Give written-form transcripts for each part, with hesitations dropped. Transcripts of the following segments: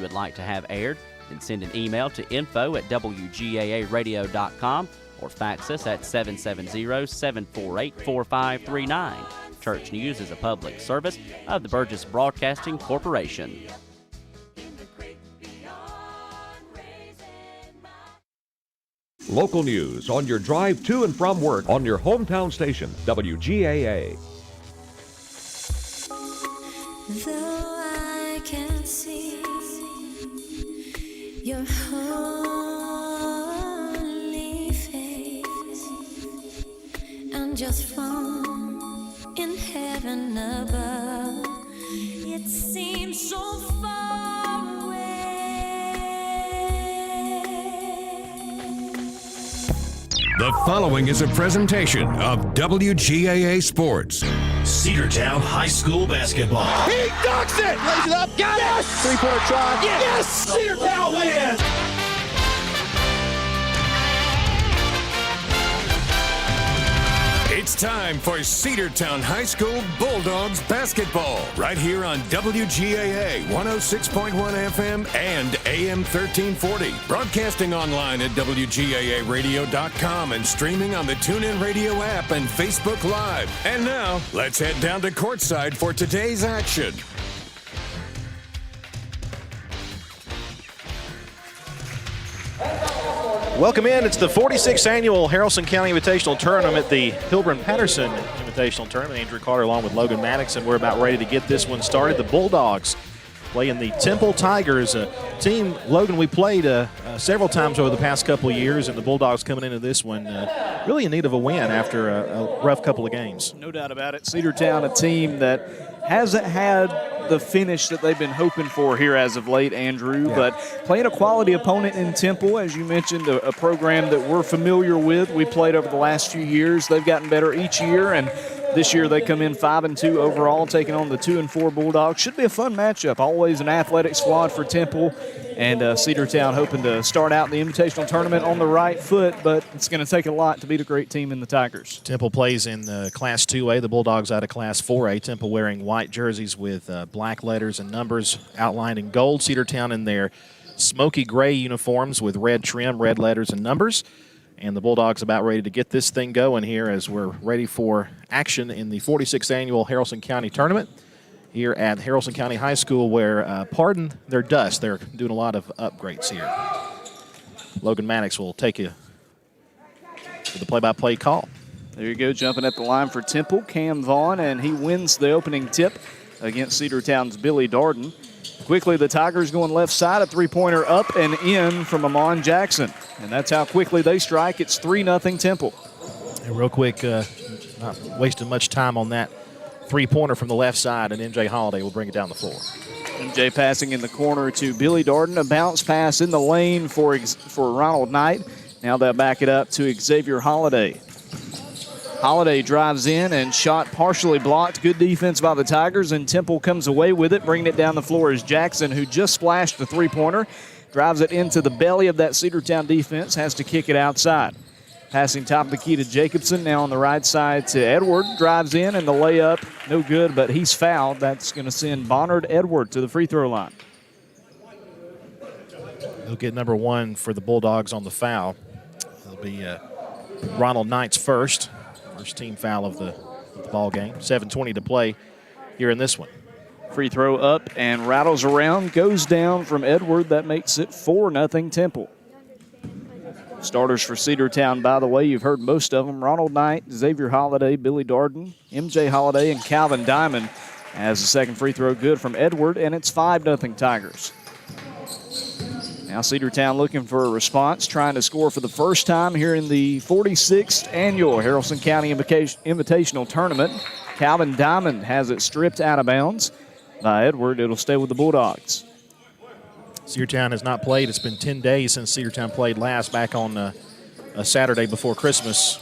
you would like to have aired, then send an email to info@wgaaradio.com or fax us at 770-748-4539. Church News is a public service of the Burgess Broadcasting Corporation. Local news on your drive to and from work on your hometown station, WGAA. Though I can't see your holy face, I'm just from in heaven above. It seems so far away. The following is a presentation of WGAA Sports. Cedartown High School basketball. He ducks it! Lays it up, got it! Three-pointer try. Yes! Cedartown wins! It's time for Cedartown High School Bulldogs basketball, right here on WGAA 106.1 FM and AM 1340. Broadcasting online at WGAAradio.com and streaming on the TuneIn Radio app and Facebook Live. And now, let's head down to courtside for today's action. Welcome in. It's the 46th annual Haralson County Invitational Tournament, the Hilburn-Patterson Invitational Tournament. Andrew Carter along with Logan Maddox, and we're about ready to get this one started. The Bulldogs playing the Temple Tigers, a team, Logan, we played several times over the past couple of years, and the Bulldogs coming into this one really in need of a win after a rough couple of games. No doubt about it. Cedartown, a team that hasn't had the finish that they've been hoping for here as of late, Andrew, but playing a quality opponent in Temple, as you mentioned, a program that we're familiar with. We played over the last few years. They've gotten better each year, and this year they come in 5-2 overall, taking on the 2-4 Bulldogs. Should be a fun matchup. Always an athletic squad for Temple, and Cedartown hoping to start out the Invitational Tournament on the right foot, but it's going to take a lot to beat a great team in the Tigers. Temple plays in Class 2A, the Bulldogs out of Class 4A. Temple wearing white jerseys with black letters and numbers outlined in gold. Cedartown in their smoky gray uniforms with red trim, red letters and numbers. And the Bulldogs about ready to get this thing going here as we're ready for action in the 46th annual Haralson County Tournament here at Haralson County High School, where, pardon their dust, they're doing a lot of upgrades here. Logan Maddox will take you to the play-by-play call. There you go, jumping at the line for Temple, Cam Vaughn, and he wins the opening tip against Cedartown's Billy Darden. Quickly, the Tigers going left side, a three-pointer up and in from Amon Jackson. And that's how quickly they strike. It's 3-0 Temple. And real quick, not wasting much time on that three-pointer from the left side, and MJ Holiday will bring it down the floor. MJ passing in the corner to Billy Darden. A bounce pass in the lane for Ronald Knight. Now they'll back it up to Xavier Holiday. Holiday drives in and shot partially blocked. Good defense by the Tigers, and Temple comes away with it. Bringing it down the floor is Jackson, who just splashed the three-pointer. Drives it into the belly of that Cedartown defense. Has to kick it outside. Passing top of the key to Jacobson. Now on the right side to Edward. Drives in, and the layup, no good, but he's fouled. That's going to send Bonnard Edward to the free throw line. He'll get number one for the Bulldogs on the foul. It'll be Ronald Knight's first team foul of the ball game. 7:20 to play here in this one. Free throw up and rattles around, goes down from Edward. That makes it 4-0 Temple. Starters for Cedartown, by the way, you've heard most of them. Ronald Knight, Xavier Holiday, Billy Darden, MJ Holiday, and Calvin Diamond. As the second free throw good from Edward, and it's 5-0 Tigers. Now Cedartown looking for a response, trying to score for the first time here in the 46th annual Haralson County Invitational Tournament. Calvin Diamond has it stripped out of bounds by Edward. It'll stay with the Bulldogs. Cedartown has not played. It's been 10 days since Cedartown played last, back on a Saturday before Christmas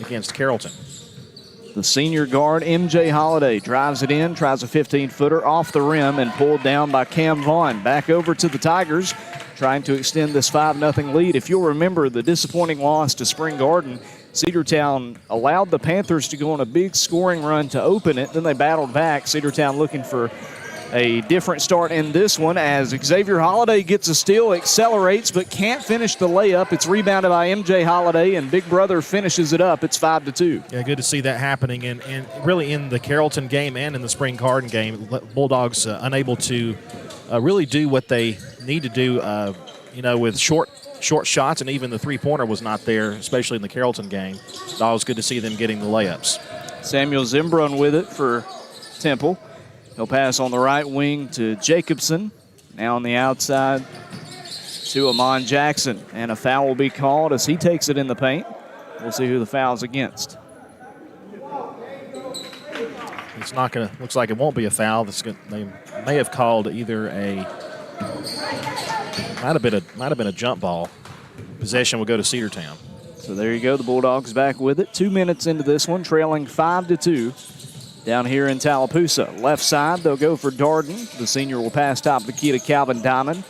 against Carrollton. The senior guard, MJ Holiday, drives it in, tries a 15-footer off the rim and pulled down by Cam Vaughn. Back over to the Tigers, trying to extend this 5-0 lead. If you'll remember the disappointing loss to Spring Garden, Cedartown allowed the Panthers to go on a big scoring run to open it. Then they battled back. Cedartown looking for A different start in this one as Xavier Holiday gets a steal, accelerates, but can't finish the layup. It's rebounded by MJ Holiday, and Big Brother finishes it up. It's 5-2. Yeah, good to see that happening. And really in the Carrollton game and in the Spring Garden game, Bulldogs unable to really do what they need to do, with short shots, and even the three-pointer was not there, especially in the Carrollton game. It's always good to see them getting the layups. Samuel Zimbrun with it for Temple. He'll pass on the right wing to Jacobson. Now on the outside to Amon Jackson. And a foul will be called as he takes it in the paint. We'll see who the foul's against. It's not going to, looks like it won't be a foul. They may have called either might have been a jump ball. Possession will go to Cedartown. So there you go. The Bulldogs back with it. 2 minutes into this one, trailing 5-2. Down here in Tallapoosa. Left side, they'll go for Darden. The senior will pass top of the key to Calvin Diamond.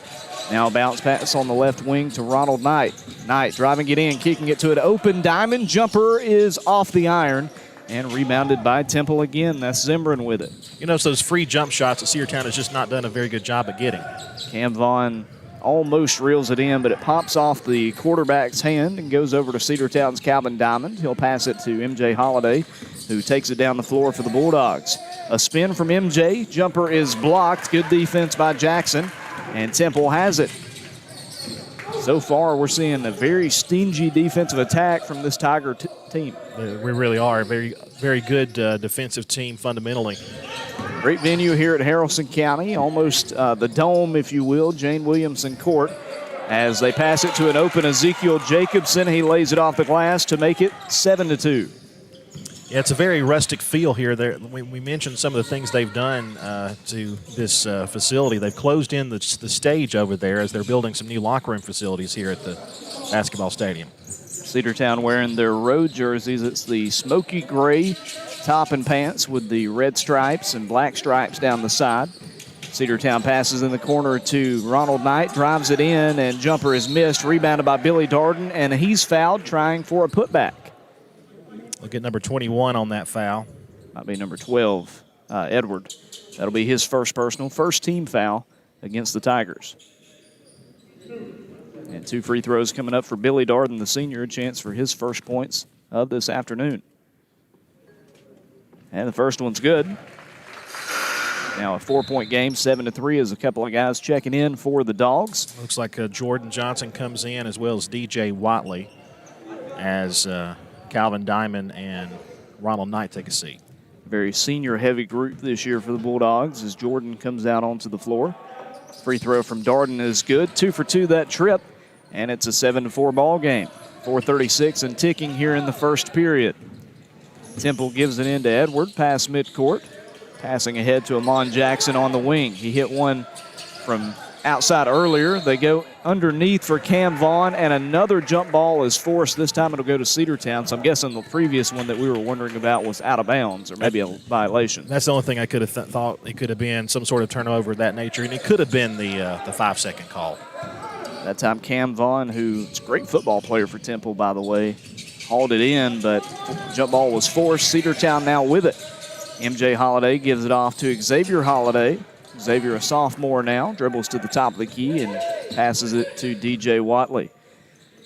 Now a bounce pass on the left wing to Ronald Knight. Knight driving it in, kicking it to an open Diamond. Jumper is off the iron and rebounded by Temple again. That's Zimbrun with it. It's those free jump shots that Cedartown has just not done a very good job at getting. Cam Vaughn almost reels it in, but it pops off the quarterback's hand and goes over to Cedartown's Calvin Diamond. He'll pass it to MJ Holiday, who takes it down the floor for the Bulldogs. A spin from MJ. Jumper is blocked. Good defense by Jackson, and Temple has it. So far, we're seeing a very stingy defensive attack from this Tiger team. We really are a very, very good defensive team fundamentally. Great venue here at Haralson County, almost the dome, if you will, Jane Williamson Court. As they pass it to an open Ezekiel Jacobson, he lays it off the glass to make it 7-2. Yeah, it's a very rustic feel here. We mentioned some of the things they've done to this facility. They've closed in the stage over there as they're building some new locker room facilities here at the basketball stadium. Cedartown wearing their road jerseys. It's the smoky gray top and pants with the red stripes and black stripes down the side. Cedartown passes in the corner to Ronald Knight, drives it in, and jumper is missed. Rebounded by Billy Darden, and he's fouled trying for a putback. Look at number 21 on that foul. Might be number 12, Edward. That'll be his first team foul against the Tigers. And 2 free throws coming up for Billy Darden, the senior, a chance for his first points of this afternoon. And the first one's good. Now a 4-point game, 7-3, as a couple of guys checking in for the Dogs. Looks like Jordan Johnson comes in as well as DJ Watley as Calvin Diamond and Ronald Knight take a seat. Very senior-heavy group this year for the Bulldogs as Jordan comes out onto the floor. Free throw from Darden is good. 2 for 2 that trip, and it's a 7-4 ball game. 4:36 and ticking here in the first period. Temple gives it in to Edward, past midcourt. Passing ahead to Amon Jackson on the wing. He hit one from outside earlier. They go underneath for Cam Vaughn, and another jump ball is forced. This time it'll go to Cedartown. So I'm guessing the previous one that we were wondering about was out of bounds or maybe a violation. That's the only thing I could have thought. It could have been some sort of turnover of that nature, and it could have been the 5-second call. That time Cam Vaughn, who's a great football player for Temple, by the way, hauled it in, but jump ball was forced. Cedartown now with it. MJ Holiday gives it off to Xavier Holiday. Xavier, a sophomore now, dribbles to the top of the key and passes it to DJ Watley.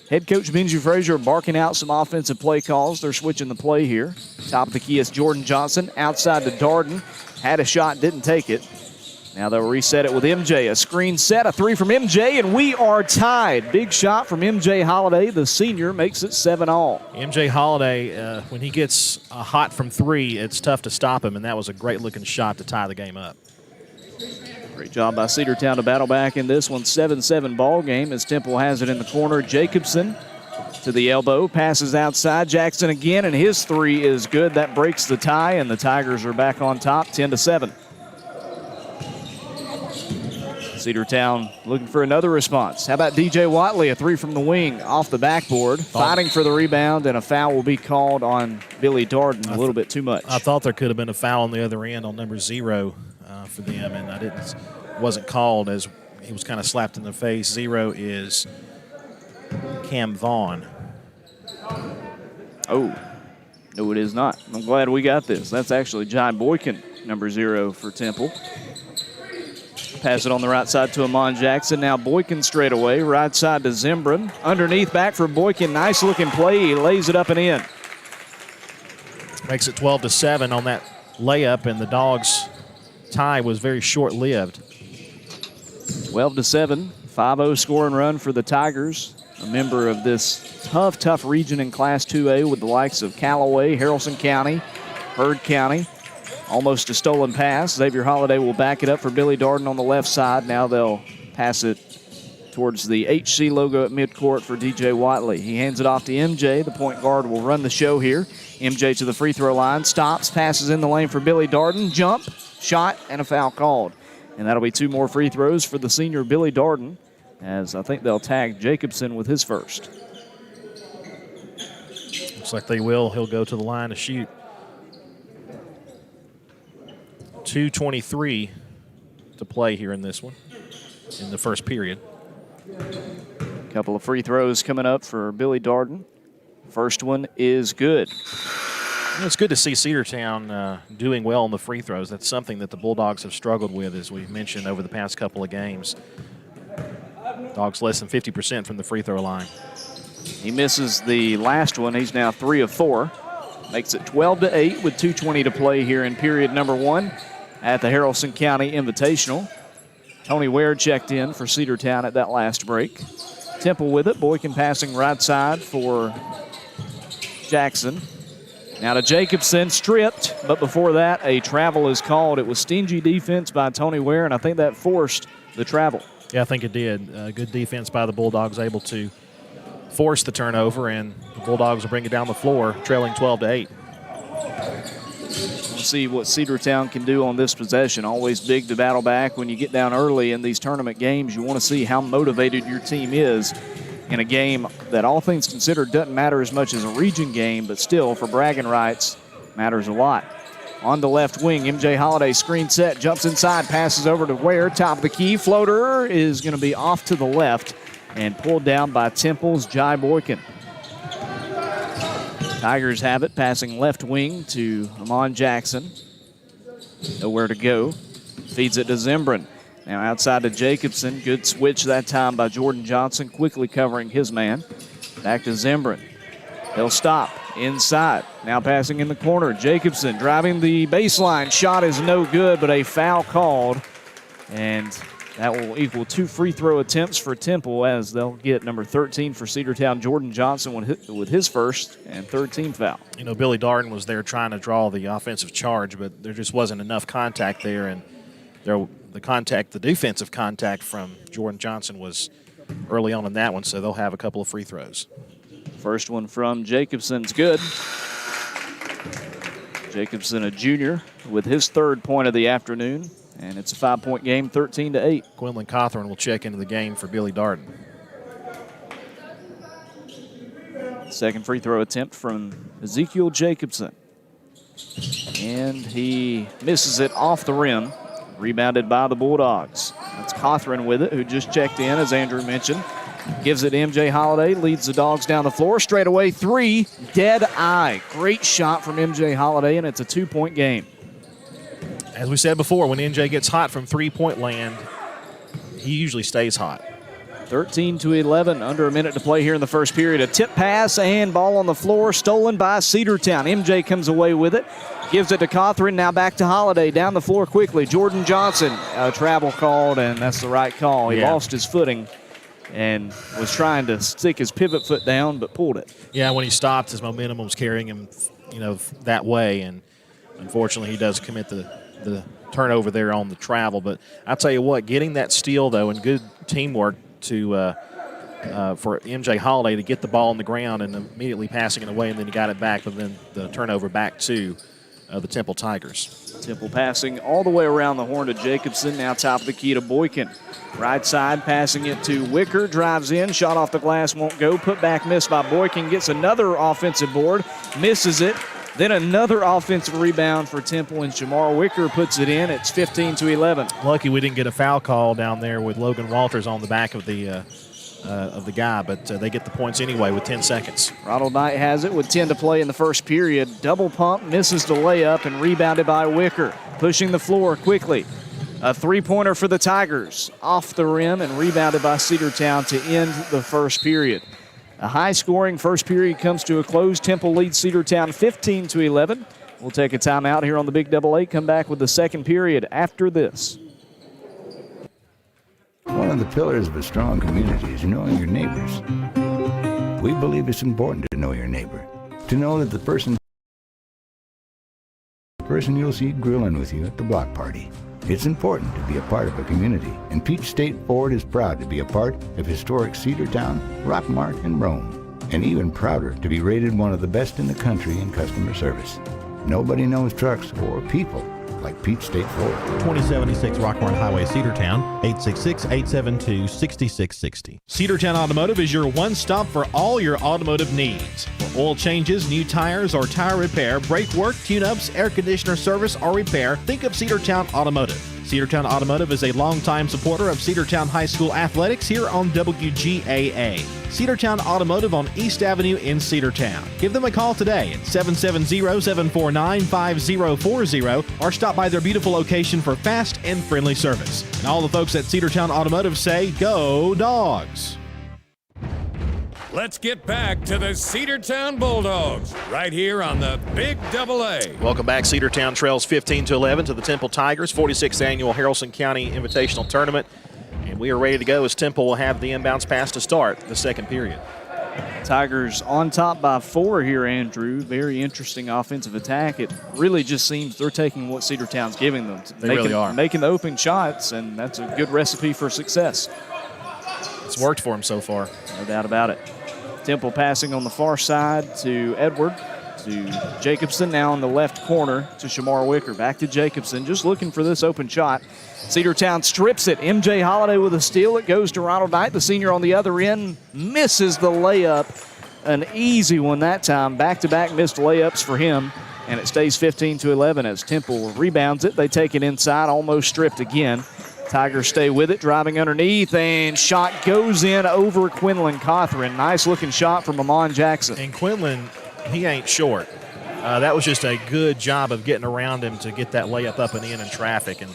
Head coach Benji Frazier barking out some offensive play calls. They're switching the play here. Top of the key is Jordan Johnson. Outside to Darden. Had a shot, didn't take it. Now they'll reset it with MJ. A screen set, a 3 from MJ, and we are tied. Big shot from MJ Holiday. The senior makes it 7-all. MJ Holiday, when he gets hot from 3, it's tough to stop him, and that was a great-looking shot to tie the game up. Great job by Cedartown to battle back in this one. 7-7 ball game as Temple has it in the corner. Jacobson to the elbow, passes outside. Jackson again, and his 3 is good. That breaks the tie, and the Tigers are back on top, 10-7. Cedartown looking for another response. How about DJ Watley, a 3 from the wing off the backboard, fighting for the rebound, and a foul will be called on Billy Darden, a little bit too much. I thought there could have been a foul on the other end on number 0 for them, and wasn't called as he was kind of slapped in the face. 0 is Cam Vaughn. Oh, no, it is not. I'm glad we got this. That's actually John Boykin, number 0 for Temple. Pass it on the right side to Amon Jackson. Now Boykin straight away. Right side to Zimbrin. Underneath back for Boykin. Nice looking play. He lays it up and in. Makes it 12-7 on that layup, and the Dogs' tie was very short-lived. 12-7. 5-0 scoring run for the Tigers. A member of this tough region in Class 2A with the likes of Callaway, Haralson County, Heard County. Almost a stolen pass. Xavier Holiday will back it up for Billy Darden on the left side. Now they'll pass it towards the HC logo at midcourt for DJ Watley. He hands it off to MJ. The point guard will run the show here. MJ to the free throw line. Stops, passes in the lane for Billy Darden. Jump, shot, and a foul called. And that'll be 2 more free throws for the senior Billy Darden, as I think they'll tag Jacobson with his first. Looks like they will. He'll go to the line to shoot. 2:23 to play here in this one, in the first period. A couple of free throws coming up for Billy Darden. First one is good. It's good to see Cedartown doing well on the free throws. That's something that the Bulldogs have struggled with, as we've mentioned over the past couple of games. Dogs less than 50% from the free throw line. He misses the last one. He's now 3 of 4. Makes it 12-8 with 2:20 to play here in period number 1 at the Haralson County Invitational. Tony Ware checked in for Cedartown at that last break. Temple with it. Boykin passing right side for Jackson. Now to Jacobson, stripped, but before that, a travel is called. It was stingy defense by Tony Ware, and I think that forced the travel. Yeah, I think it did. Good defense by the Bulldogs, able to force the turnover, and the Bulldogs will bring it down the floor, trailing 12-8. We'll see what Cedartown can do on this possession. Always big to battle back when you get down early in these tournament games. You want to see how motivated your team is in a game that, all things considered, doesn't matter as much as a region game, but still, for bragging rights, matters a lot. On the left wing, MJ Holiday screen set, jumps inside, passes over to Ware, top of the key. Floater is going to be off to the left and pulled down by Temple's Jai Boykin. Tigers have it, passing left wing to Amon Jackson. Nowhere to go. Feeds it to Zimbrin. Now outside to Jacobson. Good switch that time by Jordan Johnson, quickly covering his man. Back to Zimbrin. He'll stop inside. Now passing in the corner. Jacobson driving the baseline. Shot is no good, but a foul called. And that will equal 2 free throw attempts for Temple, as they'll get number 13 for Cedartown, Jordan Johnson, with his first and third team foul. You know, Billy Darden was there trying to draw the offensive charge, but there just wasn't enough contact there, and the defensive contact from Jordan Johnson was early on in that one, so they'll have a couple of free throws. First one from Jacobson's good. Jacobson, a junior, with his 3rd point of the afternoon. And it's a 5-point game, 13-8. Quinlan Cawthorn will check into the game for Billy Darden. Second free throw attempt from Ezekiel Jacobson. And he misses it off the rim. Rebounded by the Bulldogs. That's Cawthorn with it, who just checked in, as Andrew mentioned. Gives it to MJ Holiday, leads the Dogs down the floor. Straight away, 3, dead eye. Great shot from MJ Holiday, and it's a 2-point game. As we said before, when NJ gets hot from three-point land, he usually stays hot. 13-11, under a minute to play here in the first period. A tip pass and ball on the floor, stolen by Cedartown. MJ comes away with it, gives it to Cawthorn, now back to Holiday, down the floor quickly. Jordan Johnson, a travel called, and that's the right call. He lost his footing and was trying to stick his pivot foot down, but pulled it. Yeah, when he stopped, his momentum was carrying him, that way, and unfortunately he does commit the turnover there on the travel. But I'll tell you what, getting that steal, though, and good teamwork for MJ Holiday to get the ball on the ground and immediately passing it away, and then he got it back, but then the turnover back to the Temple Tigers. Temple passing all the way around the horn to Jacobson, now top of the key to Boykin. Right side, passing it to Wicker, drives in, shot off the glass, won't go. Put back miss by Boykin, gets another offensive board, misses it. Then another offensive rebound for Temple, and Shamar Wicker puts it in. It's 15-11. Lucky we didn't get a foul call down there with Logan Walters on the back of the guy, but they get the points anyway with 10 seconds. Ronald Knight has it with 10 to play in the first period. Double pump, misses the layup, and rebounded by Wicker. Pushing the floor quickly. A three-pointer for the Tigers, off the rim and rebounded by Cedartown to end the first period. A high-scoring first period comes to a close. Temple leads Cedartown 15-11. We'll take a timeout here on the Big Double A. Come back with the second period after this. One of the pillars of a strong community is knowing your neighbors. We believe it's important to know your neighbor, to know that the person you'll see grilling with you at the block party. It's important to be a part of a community, and Peach State Ford is proud to be a part of historic Cedartown, Rockmart, and Rome, and even prouder to be rated one of the best in the country in customer service. Nobody knows trucks or people like Peach State Ford. 2076 Rockmart Highway, Cedartown, 866-872-6660. Cedartown Automotive is your one-stop for all your automotive needs. For oil changes, new tires, or tire repair, brake work, tune-ups, air conditioner service, or repair, think of Cedartown Automotive. Cedartown Automotive is a longtime supporter of Cedartown High School athletics here on WGAA. Cedartown Automotive on East Avenue in Cedartown. Give them a call today at 770-749-5040 or stop by their beautiful location for fast and friendly service. And all the folks at Cedartown Automotive say, go Dogs! Let's get back to the Cedartown Bulldogs right here on the Big Double A. Welcome back. Cedartown trails 15-11 to the Temple Tigers, 46th Annual Haralson County Invitational Tournament. And we are ready to go as Temple will have the inbounds pass to start the second period. Tigers on top by 4 here, Andrew. Very interesting offensive attack. It really just seems they're taking what Cedartown's giving them. Really are. Making the open shots, and that's a good recipe for success. It's worked for them so far. No doubt about it. Temple passing on the far side to Edward, to Jacobson, now in the left corner to Shamar Wicker. Back to Jacobson, just looking for this open shot. Cedartown strips it. MJ Holiday with a steal. It goes to Ronald Knight, the senior on the other end. Misses the layup. An easy one that time. Back-to-back missed layups for him. And it stays 15-11 as Temple rebounds it. They take it inside, almost stripped again. Tigers stay with it, driving underneath, and shot goes in over Quinlan Cothran. Nice looking shot from Amon Jackson. And Quinlan, he ain't short. That was just a good job of getting around him to get that layup up and in traffic, and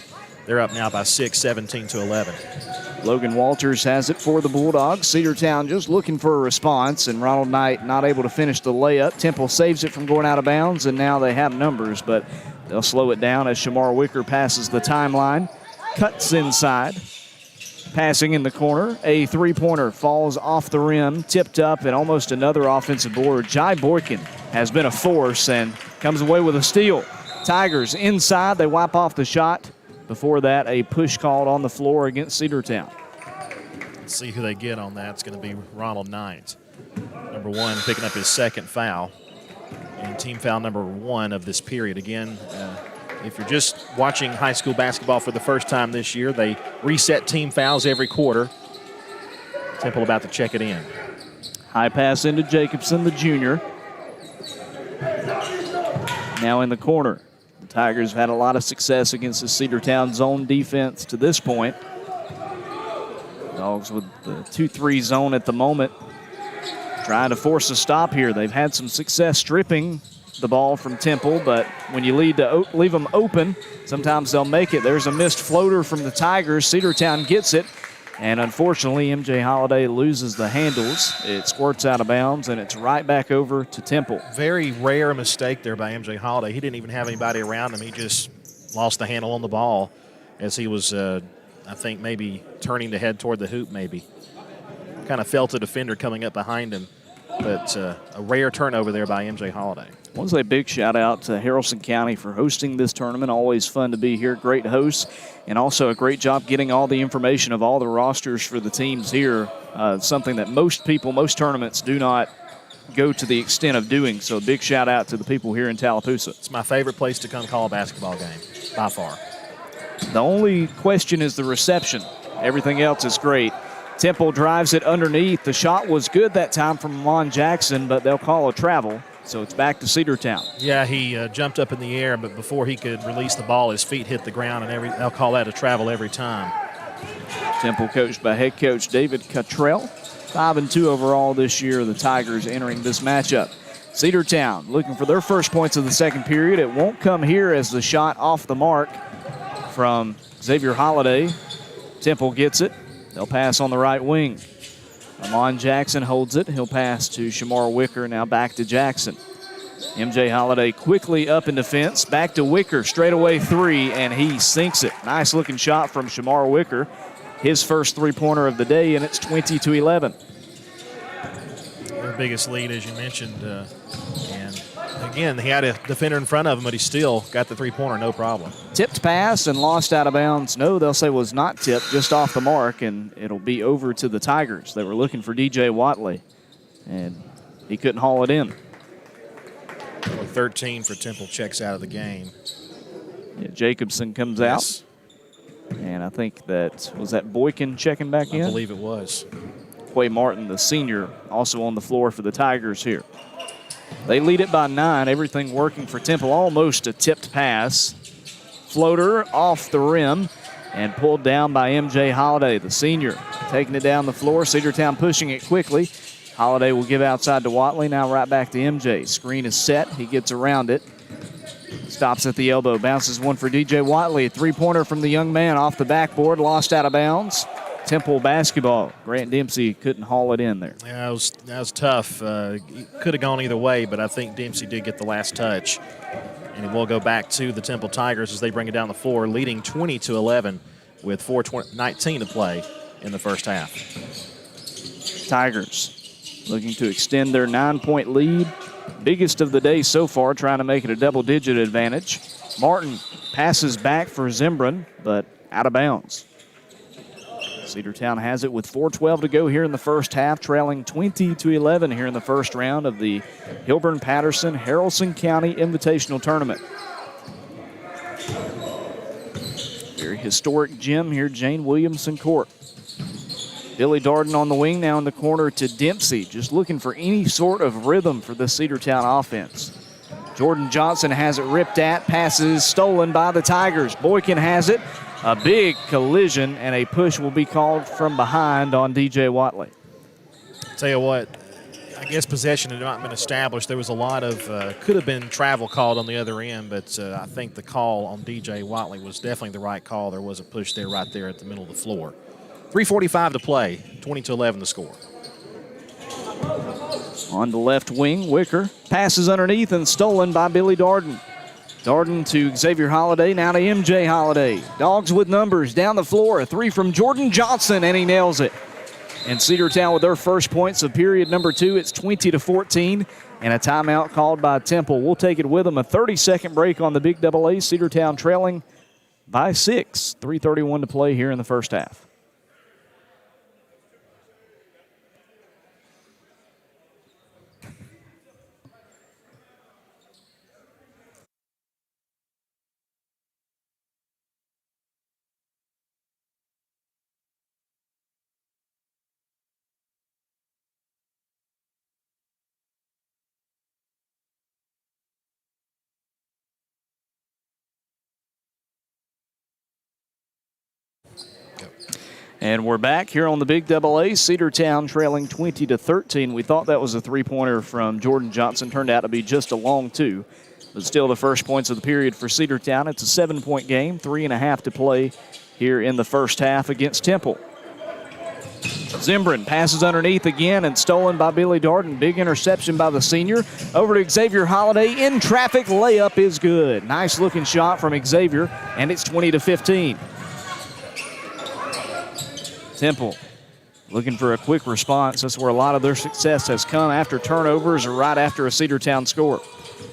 they're up now by 6, 17-11. Logan Walters has it for the Bulldogs. Cedartown just looking for a response, and Ronald Knight not able to finish the layup. Temple saves it from going out of bounds, and now they have numbers, but they'll slow it down as Shamar Wicker passes the timeline. Cuts inside, passing in the corner. A three-pointer falls off the rim, tipped up, and almost another offensive board. Jai Boykin has been a force and comes away with a steal. Tigers inside, they wipe off the shot. Before that, a push called on the floor against Cedartown. Let's see who they get on that. It's going to be Ronald Knight, number 1, picking up his second foul, and team foul number 1 of this period. Again, if you're just watching high school basketball for the first time this year, they reset team fouls every quarter. Temple about to check it in. High pass into Jacobson, the junior. Now in the corner. The Tigers have had a lot of success against the Cedartown zone defense to this point. Dogs with the 2-3 zone at the moment. Trying to force a stop here. They've had some success stripping the ball from Temple, but when you leave them open, sometimes they'll make it. There's a missed floater from the Tigers. Cedartown gets it, and unfortunately, MJ Holiday loses the handles. It squirts out of bounds, and it's right back over to Temple. Very rare mistake there by MJ Holiday. He didn't even have anybody around him. He just lost the handle on the ball as he was, I think, maybe turning to head toward the hoop maybe. Kind of felt a defender coming up behind him, but a rare turnover there by MJ Holiday. I want to say a big shout out to Haralson County for hosting this tournament. Always fun to be here. Great hosts, and also a great job getting all the information of all the rosters for the teams here. Something that most tournaments do not go to the extent of doing. So a big shout out to the people here in Tallapoosa. It's my favorite place to come call a basketball game, by far. The only question is the reception. Everything else is great. Temple drives it underneath. The shot was good that time from Amon Jackson, but they'll call a travel. So it's back to Cedartown. Yeah, he jumped up in the air, but before he could release the ball, his feet hit the ground, and they'll call that a travel every time. Temple coached by head coach David Cottrell. 5-2 overall this year, the Tigers entering this matchup. Cedartown looking for their first points of the second period. It won't come here as the shot off the mark from Xavier Holiday. Temple gets it. They'll pass on the right wing. Amon Jackson holds it. He'll pass to Shamar Wicker. Now back to Jackson. MJ Holiday quickly up in defense. Back to Wicker. Straightaway three, and he sinks it. Nice looking shot from Shamar Wicker. His first three-pointer of the day, and it's 20-11. Their biggest lead, as you mentioned. And again, he had a defender in front of him, but he still got the three-pointer, no problem. Tipped pass and lost out of bounds. No, they'll say was not tipped, just off the mark, and it'll be over to the Tigers. They were looking for DJ Watley, and he couldn't haul it in. 13 for Temple checks out of the game. Yeah, Jacobson comes out. And I think that Boykin checking back in? I believe it was. Quay Martin, the senior, also on the floor for the Tigers here. They lead it by 9. Everything working for Temple. Almost a tipped pass. Floater off the rim and pulled down by MJ Holiday, the senior. Taking it down the floor. Cedartown pushing it quickly. Holiday will give outside to Watley. Now right back to MJ. Screen is set. He gets around it. Stops at the elbow. Bounces one for DJ Watley. A three-pointer from the young man off the backboard. Lost out of bounds. Temple basketball. Grant Dempsey couldn't haul it in there. Yeah, that was tough. Could have gone either way, but I think Dempsey did get the last touch. And we'll go back to the Temple Tigers as they bring it down the floor, leading 20-11 with 4:19 to play in the first half. Tigers looking to extend their 9-point lead. Biggest of the day so far, trying to make it a double-digit advantage. Martin passes back for Zimbron, but out of bounds. Cedartown has it with 4:12 to go here in the first half, trailing 20-11 here in the first round of the Hilburn-Patterson Haralson County Invitational Tournament. Very historic gym here, Jane Williamson Court. Billy Darden on the wing, now in the corner to Dempsey, just looking for any sort of rhythm for the Cedartown offense. Jordan Johnson has it ripped at, passes stolen by the Tigers. Boykin has it. A big collision, and a push will be called from behind on DJ Watley. Tell you what, I guess possession had not been established. There was a lot of, could have been travel called on the other end, but I think the call on DJ Watley was definitely the right call. There was a push there right there at the middle of the floor. 3:45 to play, 20-11 the score. On the left wing, Wicker passes underneath and stolen by Billy Darden. Darden to Xavier Holiday, now to MJ Holiday. Dogs with numbers down the floor. A three from Jordan Johnson, and he nails it. And Cedartown with their first points of period number 2. It's 20-14, and a timeout called by Temple. We'll take it with them. A 30-second break on the Big AA. Cedartown trailing by 6. 3:31 to play here in the first half. And we're back here on the Big AA. Cedartown trailing 20-13. We thought that was a three-pointer from Jordan Johnson. Turned out to be just a long two. But still the first points of the period for Cedartown. It's a 7-point game, 3.5 to play here in the first half against Temple. Zimbron passes underneath again and stolen by Billy Darden. Big interception by the senior. Over to Xavier Holiday. In traffic, layup is good. Nice looking shot from Xavier, and it's 20-15. Temple looking for a quick response. That's where a lot of their success has come, after turnovers or right after a Cedartown score.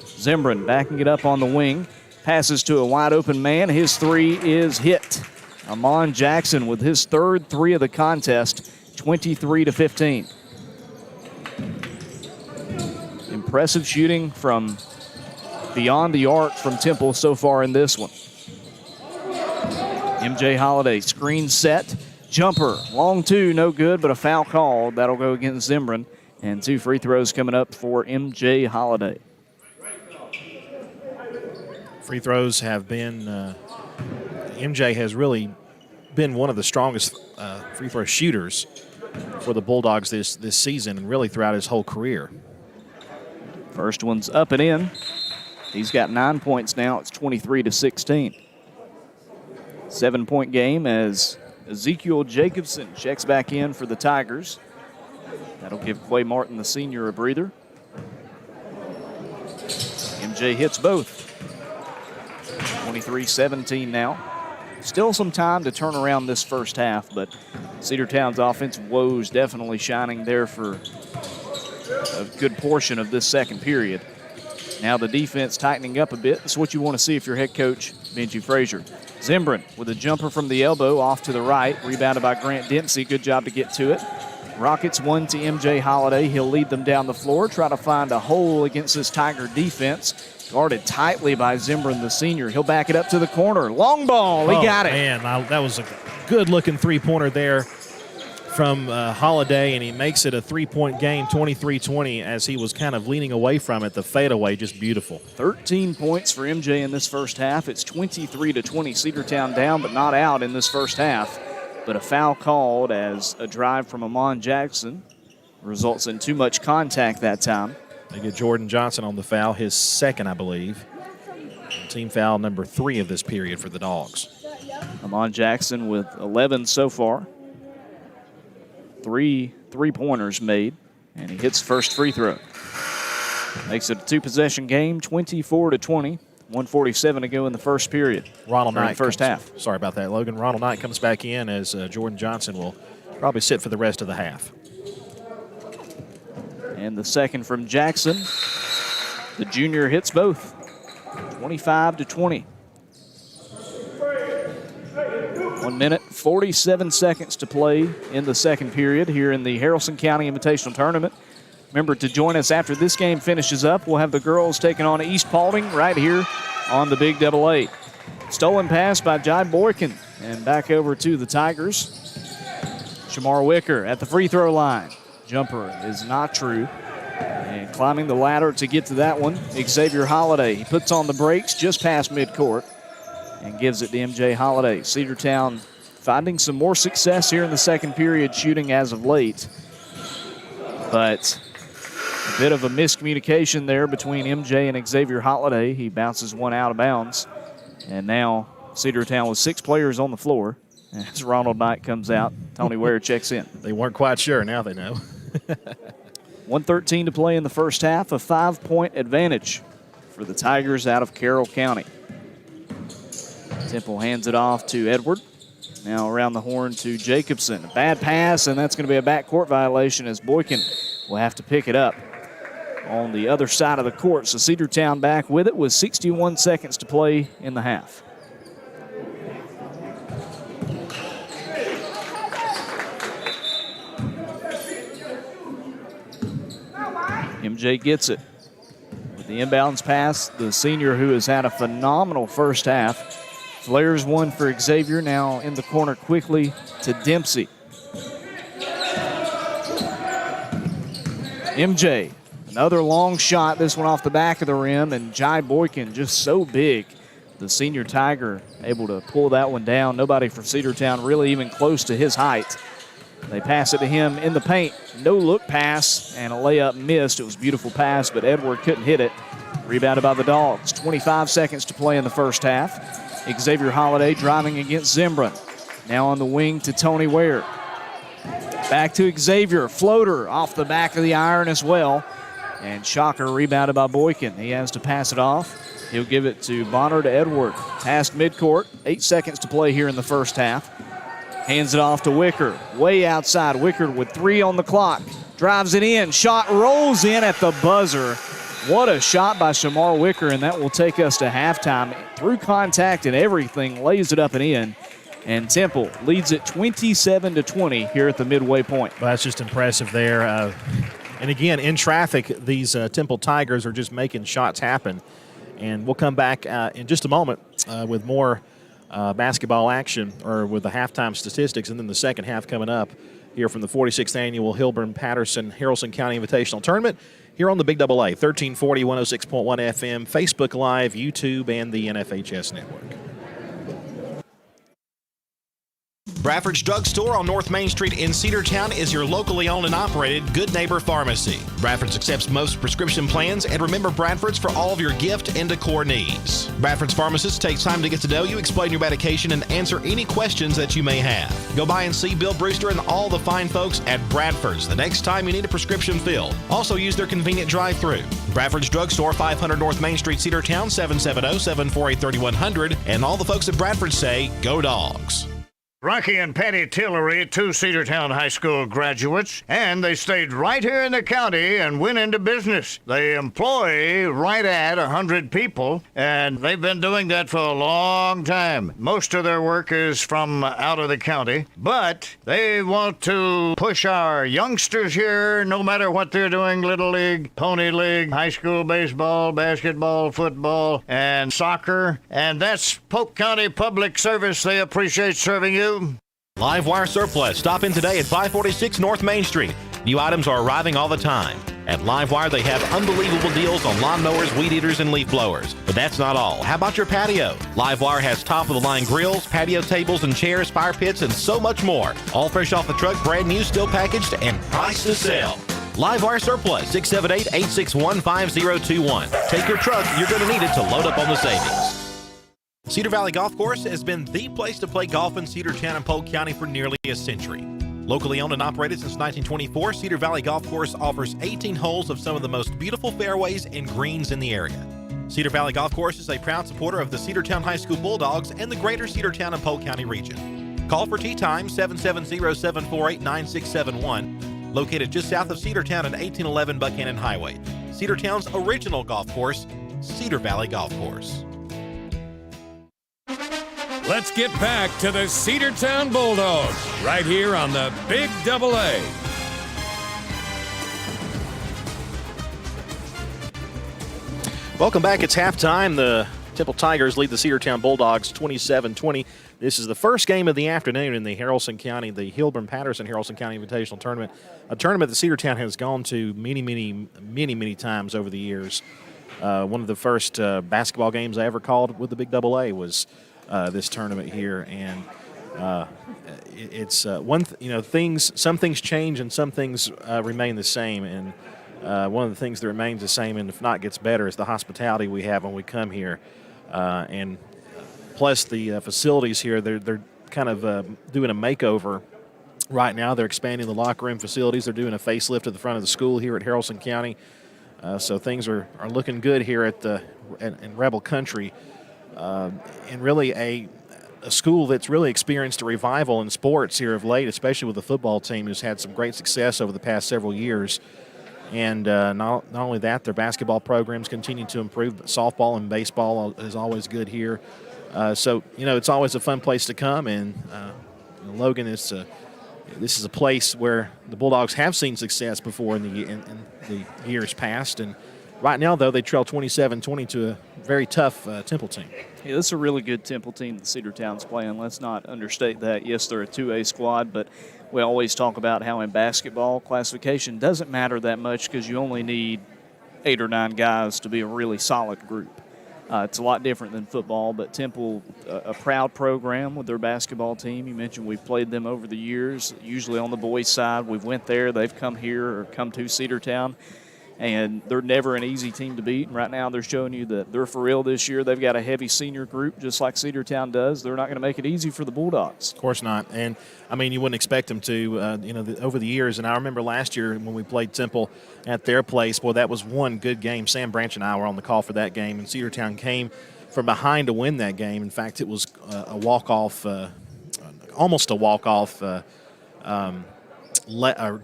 Zimbron backing it up on the wing. Passes to a wide open man. His three is hit. Amon Jackson with his third three of the contest, 23-15. Impressive shooting from beyond the arc from Temple so far in this one. MJ Holiday, screen set. Jumper, long two, no good, but a foul call. That'll go against Zimbron. And 2 free throws coming up for MJ Holiday. Free throws have been, MJ has really been one of the strongest free throw shooters for the Bulldogs this season, and really throughout his whole career. First one's up and in. He's got 9 points now. It's 23-16. 7-point game as Ezekiel Jacobson checks back in for the Tigers. That'll give Quay Martin, the senior, a breather. MJ hits both. 23-17 now. Still some time to turn around this first half, but Cedartown's offensive woes definitely shining there for a good portion of this second period. Now the defense tightening up a bit. That's what you want to see if you're head coach Benji Frazier. Zimbrin with a jumper from the elbow off to the right. Rebounded by Grant Dempsey. Good job to get to it. Rockets one to MJ Holiday. He'll lead them down the floor, try to find a hole against this Tiger defense. Guarded tightly by Zimbrin, the senior. He'll back it up to the corner. Long ball. He got it. Man, that was a good-looking three-pointer there from Holiday, and he makes it a three-point game, 23-20, as he was kind of leaning away from it. The fadeaway, just beautiful. 13 points for MJ in this first half. It's 23-20. Cedartown down, but not out in this first half. But a foul called as a drive from Amon Jackson results in too much contact that time. They get Jordan Johnson on the foul, his second, I believe. Team foul number 3 of this period for the Dogs. Amon Jackson with 11 so far. 3 3-pointers made, and he hits the first free throw. Makes it a 2-possession game, 24-20. 1:47 to go in the first period. Ronald Knight, first half. Sorry about that, Logan. Ronald Knight comes back in as Jordan Johnson will probably sit for the rest of the half. And the second from Jackson. The junior hits both. 25-20. 1 minute, 47 seconds to play in the second period here in the Haralson County Invitational Tournament. Remember to join us after this game finishes up. We'll have the girls taking on East Paulding right here on the Big Double A. Stolen pass by Jai Boykin. And back over to the Tigers. Shamar Wicker at the free throw line. Jumper is not true. And climbing the ladder to get to that one, Xavier Holiday. He puts on the brakes just past midcourt and gives it to MJ Holiday. Cedartown finding some more success here in the second period shooting as of late. But a bit of a miscommunication there between MJ and Xavier Holiday. He bounces one out of bounds. And now Cedartown with 6 players on the floor. As Ronald Knight comes out, Tony Ware checks in. They weren't quite sure. Now they know. 1:13 to play in the first half. A 5-point advantage for the Tigers out of Carroll County. Temple hands it off to Edward. Now around the horn to Jacobson. A bad pass, and that's going to be a backcourt violation as Boykin will have to pick it up on the other side of the court. So Cedartown back with it with 61 seconds to play in the half. MJ gets it. With the inbounds pass, the senior who has had a phenomenal first half. Flares one for Xavier, now in the corner quickly to Dempsey. MJ, another long shot, this one off the back of the rim, and Jai Boykin just so big. The senior Tiger able to pull that one down. Nobody from Cedartown really even close to his height. They pass it to him in the paint. No look pass and a layup missed. It was a beautiful pass, but Edward couldn't hit it. Rebounded by the Dogs. 25 seconds to play in the first half. Xavier Holiday driving against Zimbrin. Now on the wing to Tony Ware. Back to Xavier. Floater off the back of the iron as well. And Shocker rebounded by Boykin. He has to pass it off. He'll give it to Bonner to Edward. Past midcourt. 8 seconds to play here in the first half. Hands it off to Wicker. Way outside. Wicker with 3 on the clock. Drives it in. Shot rolls in at the buzzer. What a shot by Shamar Wicker, and that will take us to halftime. Through contact and everything, lays it up and in. And Temple leads it 27-20 here at the midway point. Well, that's just impressive there. And again, in traffic, these Temple Tigers are just making shots happen. And we'll come back in just a moment with more basketball action, or with the halftime statistics, and then the second half coming up here from the 46th Annual Hilburn-Patterson Haralson County Invitational Tournament here on the Big Double A, 1340, 106.1 FM, Facebook Live, YouTube, and the NFHS Network. Bradford's Drugstore on North Main Street in Cedartown is your locally owned and operated Good Neighbor Pharmacy. Bradford's accepts most prescription plans, and remember Bradford's for all of your gift and decor needs. Bradford's pharmacist takes time to get to know you, explain your medication, and answer any questions that you may have. Go by and see Bill Brewster and all the fine folks at Bradford's the next time you need a prescription filled. Also use their convenient drive-thru. Bradford's Drugstore, 500 North Main Street, Cedartown, 770-748-3100. And all the folks at Bradford say, go Dogs. Rocky and Patty Tillery, two Cedartown High School graduates, and they stayed right here in the county and went into business. They employ right at 100 people, and they've been doing that for a long time. Most of their work is from out of the county, but they want to push our youngsters here, no matter what they're doing, Little League, Pony League, high school baseball, basketball, football, and soccer, and that's Polk County Public Service. They appreciate serving you. Livewire Surplus. Stop in today at 546 North Main Street. New items are arriving all the time. At Livewire, they have unbelievable deals on lawnmowers, weed eaters, and leaf blowers. But that's not all. How about your patio? Livewire has top-of-the-line grills, patio tables and chairs, fire pits, and so much more. All fresh off the truck, brand new, still packaged, and priced to sell. Livewire Surplus, 678-861-5021. Take your truck. You're going to need it to load up on the savings. Cedar Valley Golf Course has been the place to play golf in Cedartown and Polk County for nearly a century. Locally owned and operated since 1924, Cedar Valley Golf Course offers 18 holes of some of the most beautiful fairways and greens in the area. Cedar Valley Golf Course is a proud supporter of the Cedartown High School Bulldogs and the greater Cedartown and Polk County region. Call for tee time 770-748-9671, located just south of Cedartown at 1811 Buchanan Highway. Cedartown's original golf course, Cedar Valley Golf Course. Let's get back to the Cedartown Bulldogs right here on the Big Double A. Welcome back. It's halftime. The Temple Tigers lead the Cedartown Bulldogs 27-20. This is the first game of the afternoon in the Haralson County, the Hilburn-Patterson Haralson County Invitational Tournament, a tournament that Cedartown has gone to many times over the years. One of the first basketball games I ever called with the Big Double A was this tournament here, and it's some things change and some things remain the same, and one of the things that remains the same, and if not gets better, is the hospitality we have when we come here, and plus the facilities here. They're kind of doing a makeover right now. They're expanding the locker room facilities. They're doing a facelift at the front of the school here at Haralson County, so things are looking good here in Rebel Country. And really a school that's really experienced a revival in sports here of late, especially with the football team, who's had some great success over the past several years. And not only that, their basketball programs continue to improve, but softball and baseball is always good here. So, it's always a fun place to come. And Logan, this is a place where the Bulldogs have seen success before in the years past. And right now, though, they trail 27-20 to a very tough Temple team. Yeah, this is a really good Temple team that Cedartown's playing. Let's not understate that. Yes, they're a 2A squad, but we always talk about how in basketball classification doesn't matter that much because you only need 8 or 9 guys to be a really solid group. It's a lot different than football, but Temple, a proud program with their basketball team. You mentioned we've played them over the years, usually on the boys' side. We've went there. They've come here or come to Cedartown. And they're never an easy team to beat. And right now they're showing you that they're for real this year. They've got a heavy senior group just like Cedartown does. They're not going to make it easy for the Bulldogs. Of course not. And, you wouldn't expect them to, over the years. And I remember last year when we played Temple at their place, boy, that was one good game. Sam Branch and I were on the call for that game. And Cedartown came from behind to win that game. In fact, it was a walk-off, almost a walk-off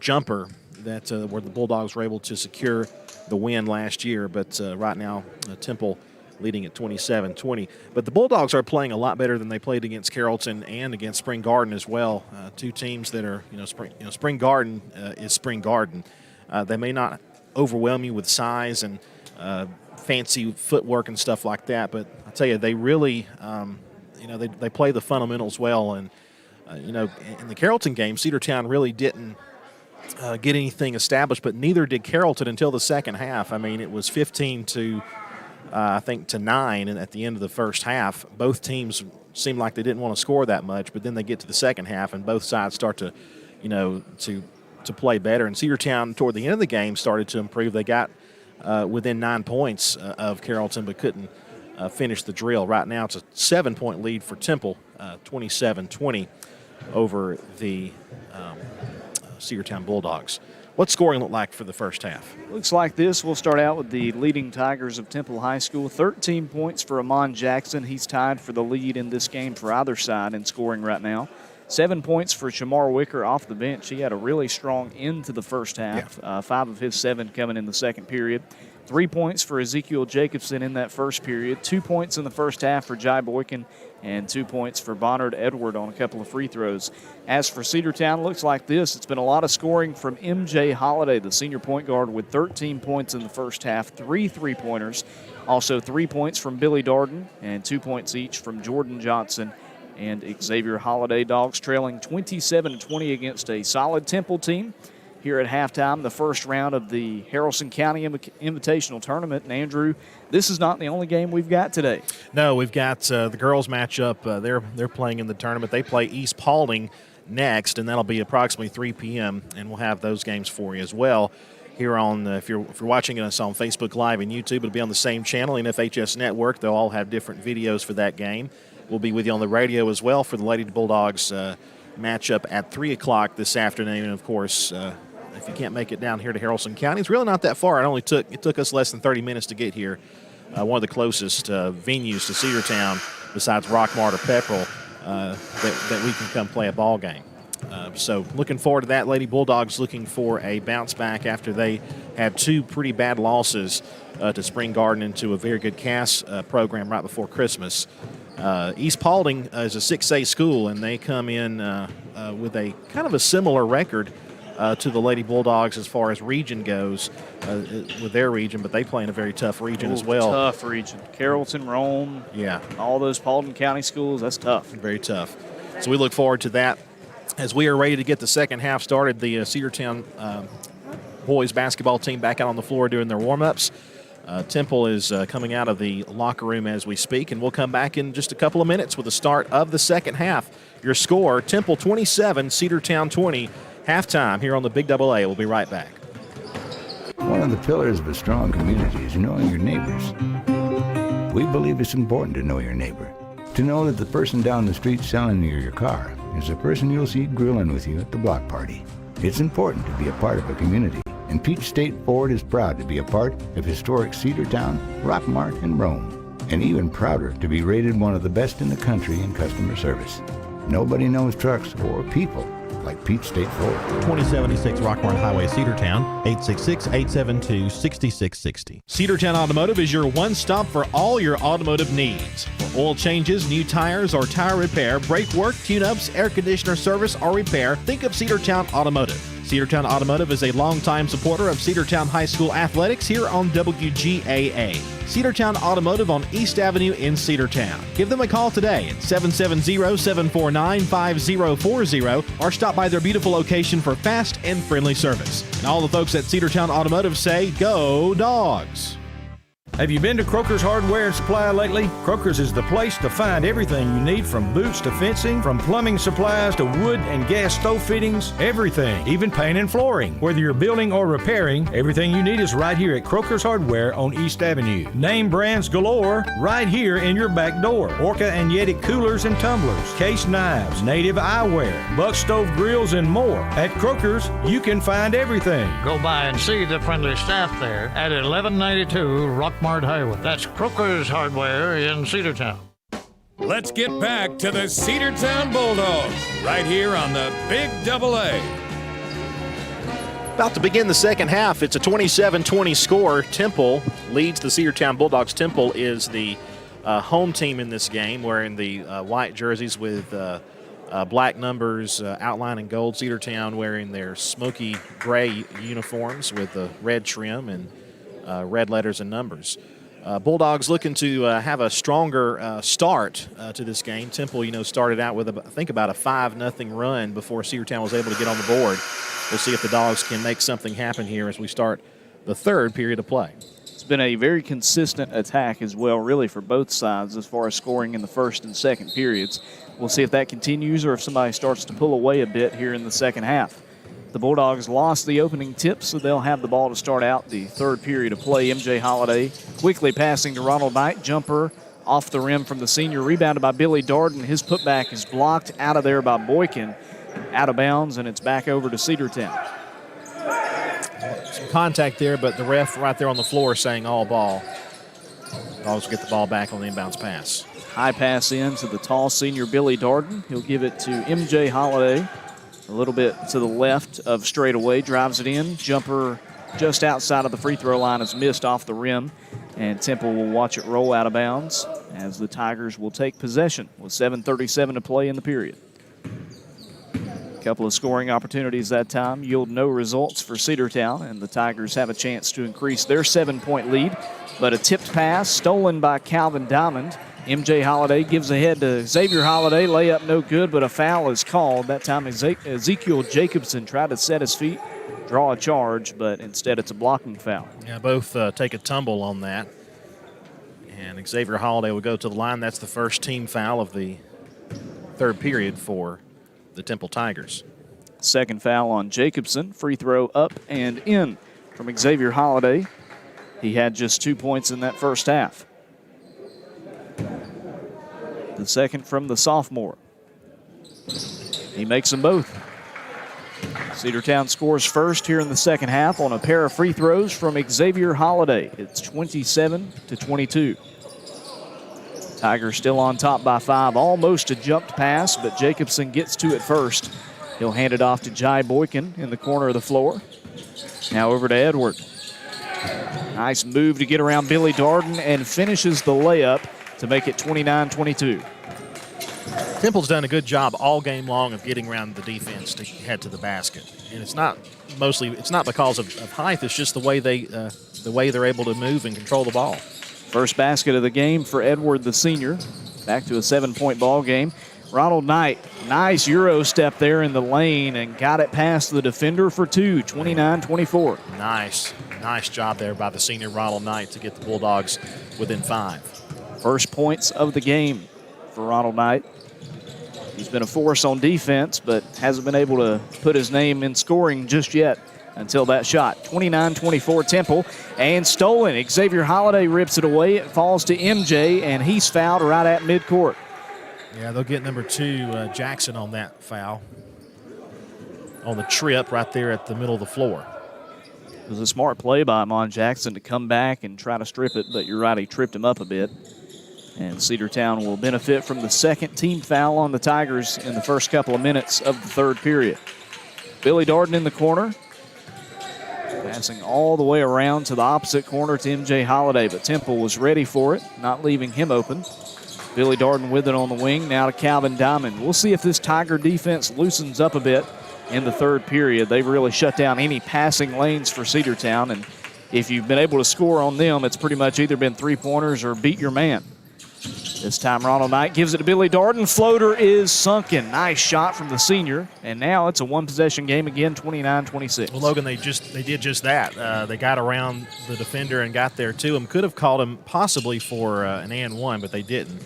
jumper that where the Bulldogs were able to secure the win last year. But right now, Temple leading at 27-20. But the Bulldogs are playing a lot better than they played against Carrollton and against Spring Garden as well. Two teams that are, Spring Garden is Spring Garden. They may not overwhelm you with size and fancy footwork and stuff like that, but I tell you, they really, they play the fundamentals well. And, in the Carrollton game, Cedartown really didn't get anything established, but neither did Carrollton until the second half. It was 15 to I think, to 9 at the end of the first half. Both teams seemed like they didn't want to score that much, but then they get to the second half, and both sides start to, to play better. And Cedartown, toward the end of the game, started to improve. They got within 9 points of Carrollton, but couldn't finish the drill. Right now it's a 7-point lead for Temple, 27-20 over the Cedartown Bulldogs. What's scoring look like for the first half? Looks like this. We'll start out with the leading Tigers of Temple High School. 13 points for Amon Jackson. He's tied for the lead in this game for either side in scoring right now. 7 points for Shamar Wicker off the bench. He had a really strong end to the first half. 5 of his 7 coming in the second period. 3 points for Ezekiel Jacobson in that first period. 2 points in the first half for Jai Boykin, and 2 points for Bonnard Edward on a couple of free throws. As for Cedartown, looks like this. It's been a lot of scoring from MJ Holiday, the senior point guard, with 13 points in the first half, 3 3-pointers. Also 3 points from Billy Darden, and 2 points each from Jordan Johnson and Xavier Holiday. Dogs trailing 27-20 against a solid Temple team here at halftime, the first round of the Haralson County Invitational Tournament. And Andrew, this is not the only game we've got today. No, we've got the girls matchup. They're playing in the tournament. They play East Paulding next, and that'll be approximately 3 p.m., and we'll have those games for you as well. Here on, if you're watching us on Facebook Live and YouTube, it'll be on the same channel, NFHS Network. They'll all have different videos for that game. We'll be with you on the radio as well for the Lady Bulldogs matchup at 3 o'clock this afternoon. And, of course, if you can't make it down here to Haralson County, it's really not that far. It took us less than 30 minutes to get here. One of the closest venues to Cedartown, besides Rockmart or Pepperell, that we can come play a ball game. So looking forward to that. Lady Bulldogs looking for a bounce back after they had 2 pretty bad losses to Spring Garden into a very good CAS program right before Christmas. East Paulding is a 6A school, and they come in with a kind of a similar record to the Lady Bulldogs as far as region goes with their region, but they play in a very tough region as well. Tough region. Carrollton, Rome, all those Paulding County schools, that's tough. Very tough. So we look forward to that. As we are ready to get the second half started, the Cedartown boys basketball team back out on the floor doing their warm-ups. Temple is coming out of the locker room as we speak, and we'll come back in just a couple of minutes with the start of the second half. Your score, Temple 27, Cedartown 20, halftime here on the Big Double A. We'll be right back. One of the pillars of a strong community is knowing your neighbors. We believe it's important to know your neighbor, to know that the person down the street selling you your car is the person you'll see grilling with you at the block party. It's important to be a part of a community, and Peach State Ford is proud to be a part of historic Cedartown, Rockmart, and Rome, and even prouder to be rated one of the best in the country in customer service. Nobody knows trucks or people like Peach State Ford. 2076 Rockmart Highway, Cedartown, 866-872-6660. Cedartown Automotive is your one-stop for all your automotive needs. For oil changes, new tires, or tire repair, brake work, tune-ups, air conditioner service, or repair, think of Cedartown Automotive. Cedartown Automotive is a longtime supporter of Cedartown High School athletics here on WGAA. Cedartown Automotive on East Avenue in Cedartown. Give them a call today at 770-749-5040 or stop by their beautiful location for fast and friendly service. And all the folks at Cedartown Automotive say, go Dogs! Have you been to Croker's Hardware and Supply lately? Croker's is the place to find everything you need, from boots to fencing, from plumbing supplies to wood and gas stove fittings, everything, even paint and flooring. Whether you're building or repairing, everything you need is right here at Croker's Hardware on East Avenue. Name brands galore right here in your back door. Orca and Yeti coolers and tumblers, case knives, native eyewear, buck stove grills, and more. At Croker's, you can find everything. Go by and see the friendly staff there at 1192 Rockmart Highway. That's Croker's Hardware in Cedartown. Let's get back to the Cedartown Bulldogs right here on the Big Double A. About to begin the second half. It's a 27-20 score. Temple leads the Cedartown Bulldogs. Temple is the home team in this game, wearing the white jerseys with black numbers outlined in gold. Cedartown wearing their smoky gray uniforms with the red trim and red letters and numbers. Bulldogs looking to have a stronger start to this game. Temple, started out with, I think, about a 5-0 run before Cedartown was able to get on the board. We'll see if the Dogs can make something happen here as we start the third period of play. It's been a very consistent attack as well, really, for both sides as far as scoring in the first and second periods. We'll see if that continues or if somebody starts to pull away a bit here in the second half. The Bulldogs lost the opening tip, so they'll have the ball to start out the third period of play. MJ Holiday quickly passing to Ronald Knight. Jumper off the rim from the senior, rebounded by Billy Darden. His putback is blocked out of there by Boykin, out of bounds, and it's back over to Cedartown. Some contact there, but the ref right there on the floor saying all ball. Dogs will get the ball back on the inbounds pass. High pass in to the tall senior Billy Darden. He'll give it to MJ Holiday. A little bit to the left of straightaway, drives it in. Jumper just outside of the free throw line is missed off the rim, and Temple will watch it roll out of bounds as the Tigers will take possession with 7:37 to play in the period. A couple of scoring opportunities that time yield no results for Cedartown, and the Tigers have a chance to increase their 7-point lead, but a tipped pass stolen by Calvin Diamond. MJ Holiday gives ahead to Xavier Holiday. Layup no good, but a foul is called. That time Ezekiel Jacobson tried to set his feet, draw a charge, but instead it's a blocking foul. Yeah, both take a tumble on that. And Xavier Holiday will go to the line. That's the first team foul of the third period for the Temple Tigers. Second foul on Jacobson. Free throw up and in from Xavier Holiday. He had just 2 points in that first half. The second from the sophomore. He makes them both. Cedartown scores first here in the second half on a pair of free throws from Xavier Holiday. It's 27-22. Tigers still on top by 5. Almost a jumped pass, but Jacobson gets to it first. He'll hand it off to Jai Boykin in the corner of the floor. Now over to Edward. Nice move to get around Billy Darden and finishes the layup to make it 29-22. Temple's done a good job all game long of getting around the defense to head to the basket, and it's not because of height. It's just the way they're able to move and control the ball. First basket of the game for Edward, the senior. Back to a 7-point ball game. Ronald Knight, nice Euro step there in the lane and got it past the defender for 2, 29-24. Nice job there by the senior Ronald Knight to get the Bulldogs within 5. First points of the game for Ronald Knight. He's been a force on defense, but hasn't been able to put his name in scoring just yet until that shot. 29-24 Temple, and stolen. Xavier Holiday rips it away. It falls to MJ, and he's fouled right at midcourt. Yeah, they'll get number 2, Jackson, on that foul. On the trip right there at the middle of the floor. It was a smart play by Amon Jackson to come back and try to strip it, but you're right, he tripped him up a bit. And Cedartown will benefit from the second team foul on the Tigers in the first couple of minutes of the third period. Billy Darden in the corner. Passing all the way around to the opposite corner to MJ Holiday, but Temple was ready for it, not leaving him open. Billy Darden with it on the wing, now to Calvin Diamond. We'll see if this Tiger defense loosens up a bit in the third period. They've really shut down any passing lanes for Cedartown, and if you've been able to score on them, it's pretty much either been three-pointers or beat your man. This time Ronald Knight gives it to Billy Darden. Floater is sunken. Nice shot from the senior. And now it's a one-possession game again, 29-26. Well, Logan, they did just that. They got around the defender and got there to him. Could have called him possibly for an and-one, but they didn't.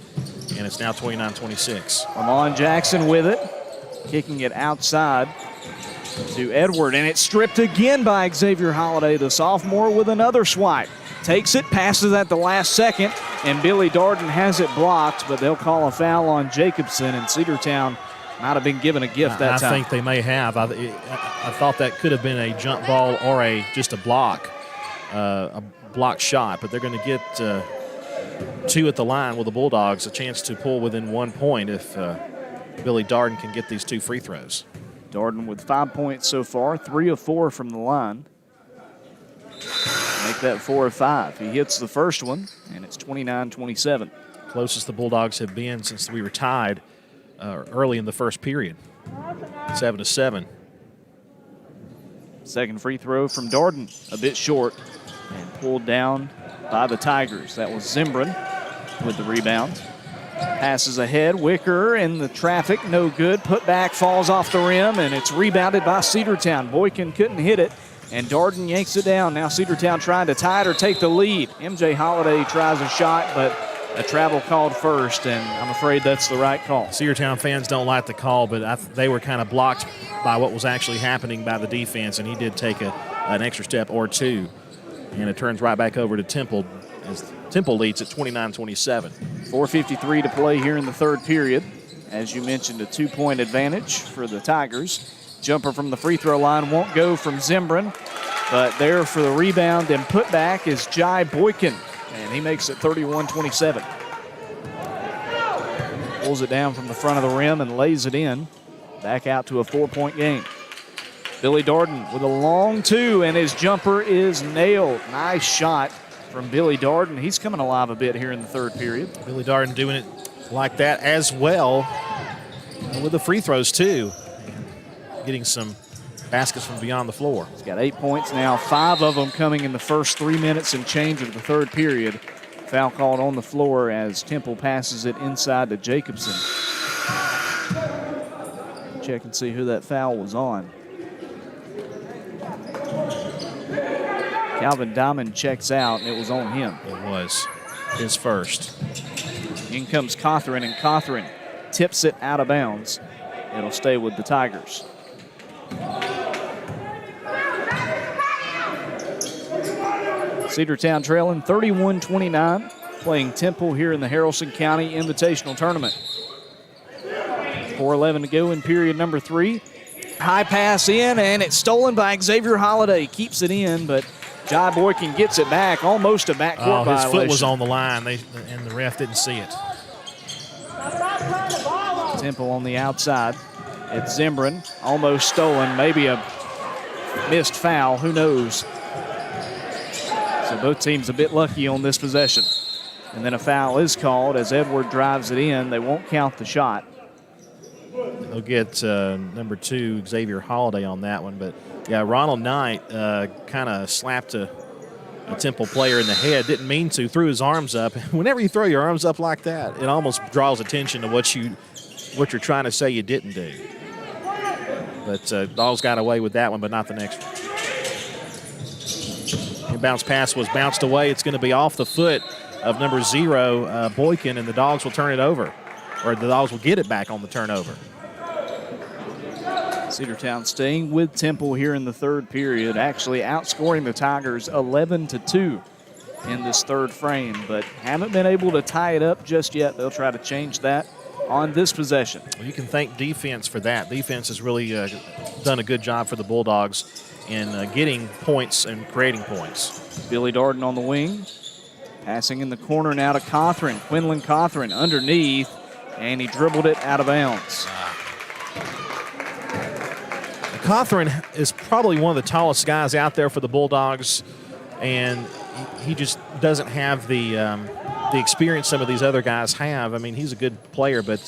And it's now 29-26. Amon Jackson with it. Kicking it outside to Edward. And it's stripped again by Xavier Holiday, the sophomore, with another swipe. Takes it, passes at the last second, and Billy Darden has it blocked, but they'll call a foul on Jacobson, and Cedartown might have been given a gift that time. I think they may have. I thought that could have been a jump ball or just a block shot, but they're going to get 2 at the line with the Bulldogs, a chance to pull within 1 point if Billy Darden can get these 2 free throws. Darden with 5 points so far, 3 of 4 from the line. Make that 4 of 5. He hits the first one, and it's 29-27. Closest the Bulldogs have been since we were tied early in the first period. 7-7. Second free throw from Darden, a bit short, and pulled down by the Tigers. That was Zimbrin with the rebound. Passes ahead, Wicker in the traffic, no good. Put back, falls off the rim, and it's rebounded by Cedartown. Boykin couldn't hit it. And Darden yanks it down. Now Cedartown trying to tie it or take the lead. MJ Holiday tries a shot, but a travel called first, and I'm afraid that's the right call. Cedartown fans don't like the call, but they were kind of blocked by what was actually happening by the defense, and he did take an extra step or two. And it turns right back over to Temple as Temple leads at 29-27. 4:53 to play here in the third period. As you mentioned, a 2-point advantage for the Tigers. Jumper from the free throw line won't go from Zimbrin, but there for the rebound and putback is Jai Boykin, and he makes it 31-27. Pulls it down from the front of the rim and lays it in. Back out to a 4-point game. Billy Darden with a long two, and his jumper is nailed. Nice shot from Billy Darden. He's coming alive a bit here in the third period. Billy Darden doing it like that as well with the free throws too. Getting some baskets from beyond the floor. He's got 8 points now, 5 of them coming in the first 3 minutes and change of the third period. Foul called on the floor as Temple passes it inside to Jacobson. Check and see who that foul was on. Calvin Diamond checks out, and it was on him. It was his first. In comes Cawthron, and Cawthron tips it out of bounds. It'll stay with the Tigers. Cedartown trailing 31-29, playing Temple here in the Haralson County Invitational Tournament. 4:11 to go in period number 3. High pass in, and it's stolen by Xavier Holiday. Keeps it in, but Jai Boykin gets it back, almost a backcourt violation. His foot was on the line, and the ref didn't see it. Temple on the outside. It's Zimbrin, almost stolen, maybe a missed foul, who knows. So both teams a bit lucky on this possession. And then a foul is called as Edward drives it in. They won't count the shot. They'll get number 2, Xavier Holiday, on that one. But, yeah, Ronald Knight kind of slapped a Temple player in the head. Didn't mean to, threw his arms up. Whenever you throw your arms up like that, it almost draws attention to what you're trying to say you didn't do. But Dogs got away with that one, but not the next one. Inbounds pass was bounced away. It's going to be off the foot of number 0, Boykin, and the Dogs will turn it over. Or the Dogs will get it back on the turnover. Cedartown staying with Temple here in the third period, actually outscoring the Tigers 11-2 in this third frame, but haven't been able to tie it up just yet. They'll try to change that on this possession. Well, you can thank defense for that. Defense has really done a good job for the Bulldogs in getting points and creating points. Billy Darden on the wing, passing in the corner now to Cawthron. Quinlan Cawthron underneath, and he dribbled it out of bounds. Cawthron is probably one of the tallest guys out there for the Bulldogs, and he just doesn't have the experience some of these other guys have. I mean, he's a good player, but